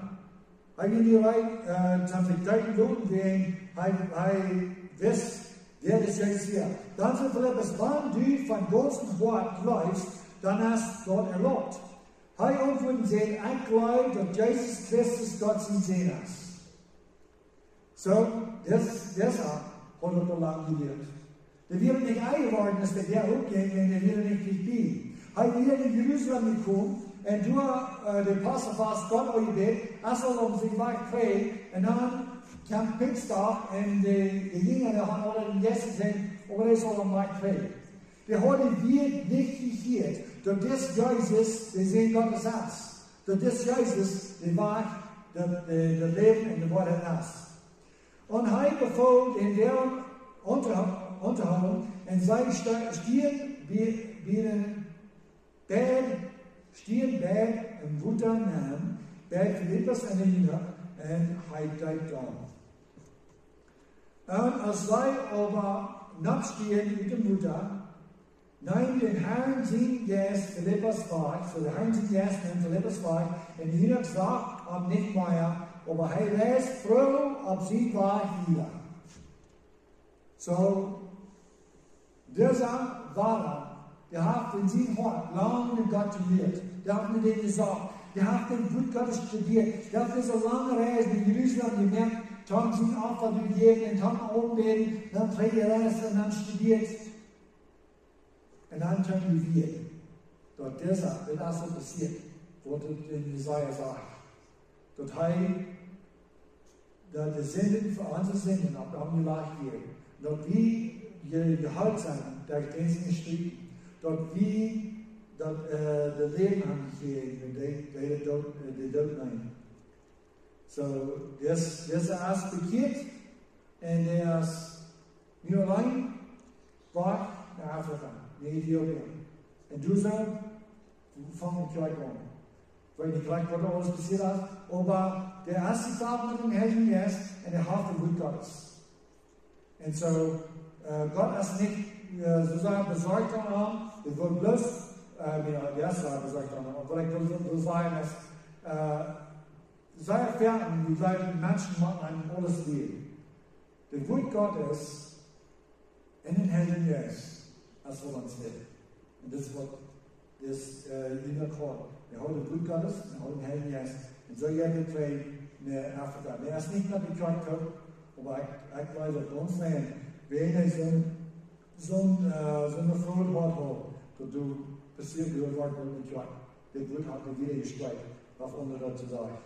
Hij wil niet rein, zum sich deuten loben, wen hij wist, der ist jetzt hier. Dann so Philippus, wann du von ganzem Wort läufst, dann hast du dort erlaubt. Hij antwoorden zei, ik geloof dat Jezus Christus God zijn zin is. So, das hat er lang geleerd. Der wird nicht eingeworden, dass der auch ging, wenn der wieder nicht bei. Hij wieder in Jerusalem gekommen, und durch den Passafast Gott euch bet, als sich weit frei, und dann kam Pinkstag, und die Jünger haben alle den Gästen gesehen, aber er soll am Markt frei. Wir heute wird nicht gehiert. Durch das Jesus, wir sehen Gottes Herz. Durch das Jesus, der Wahrheit, der Leben in der Wort hinaus. Und er befohlt in der Unterhaltung, und sie stehen wie ein Berg, im Wundernamen, Berg Philippus und den Jünger, und er geht da. Und als sie aber nachstehen mit dem Mutter, nein, den Herrn sehen jetzt Philippus war, so der Herrn sehen jetzt in Philippus war, und die Jünger sagt am nicht mehr, aber er ist froh, ob sie war hier. So, dieser war der hat in seinem Hort lange mit Gott studiert. Der hat mit denen gesagt, der hat den Wort Gottes studiert. Der hat so lange Reise in Jerusalem gemerkt, dann sind Opfer gegeben, dann umgehen, dann trägt er Reise und dann studiert. Und dann können wir. Dort deshalb, wenn das so passiert, wurde in Jesaja sagt, dort heil, der Senden für unsere Senden, aber haben wir leicht hier. Dort wie gehaltsam, der Grenzen geschrieben. Dort wie der Leben angegeben, der Tod nehmen. So, das ist bekehrt und er ist nur allein war in Afrika, in Äthiopien. Und du sagst, von dem Krieg an. Weil die Krieg wurde alles passiert hat, aber der erste Tag mit dem Heiligen Geist und er hat den Wut Gottes. Und so, Gott ist nicht sozusagen besorgt daran, wir wollen bloß, der erste war besorgt daran, aber ich will sagen, dass sei fertig, wie bleiben Menschen machen ein alles Leben. Der Wut Gottes in den Heiligen Geist, als wir uns leben. Und das ist was das Jünger kommt. Wir haben den Wut Gottes, wir haben den Heiligen Geist. Und so werden wir in Afrika. Der ist nicht mehr bekannt, aber ich weiß, dass uns nehmen, wenn so eine Freude hat, dass du passiert, wie du sagst, der Wut hat wieder gestreikt, auf unter dazu sagen.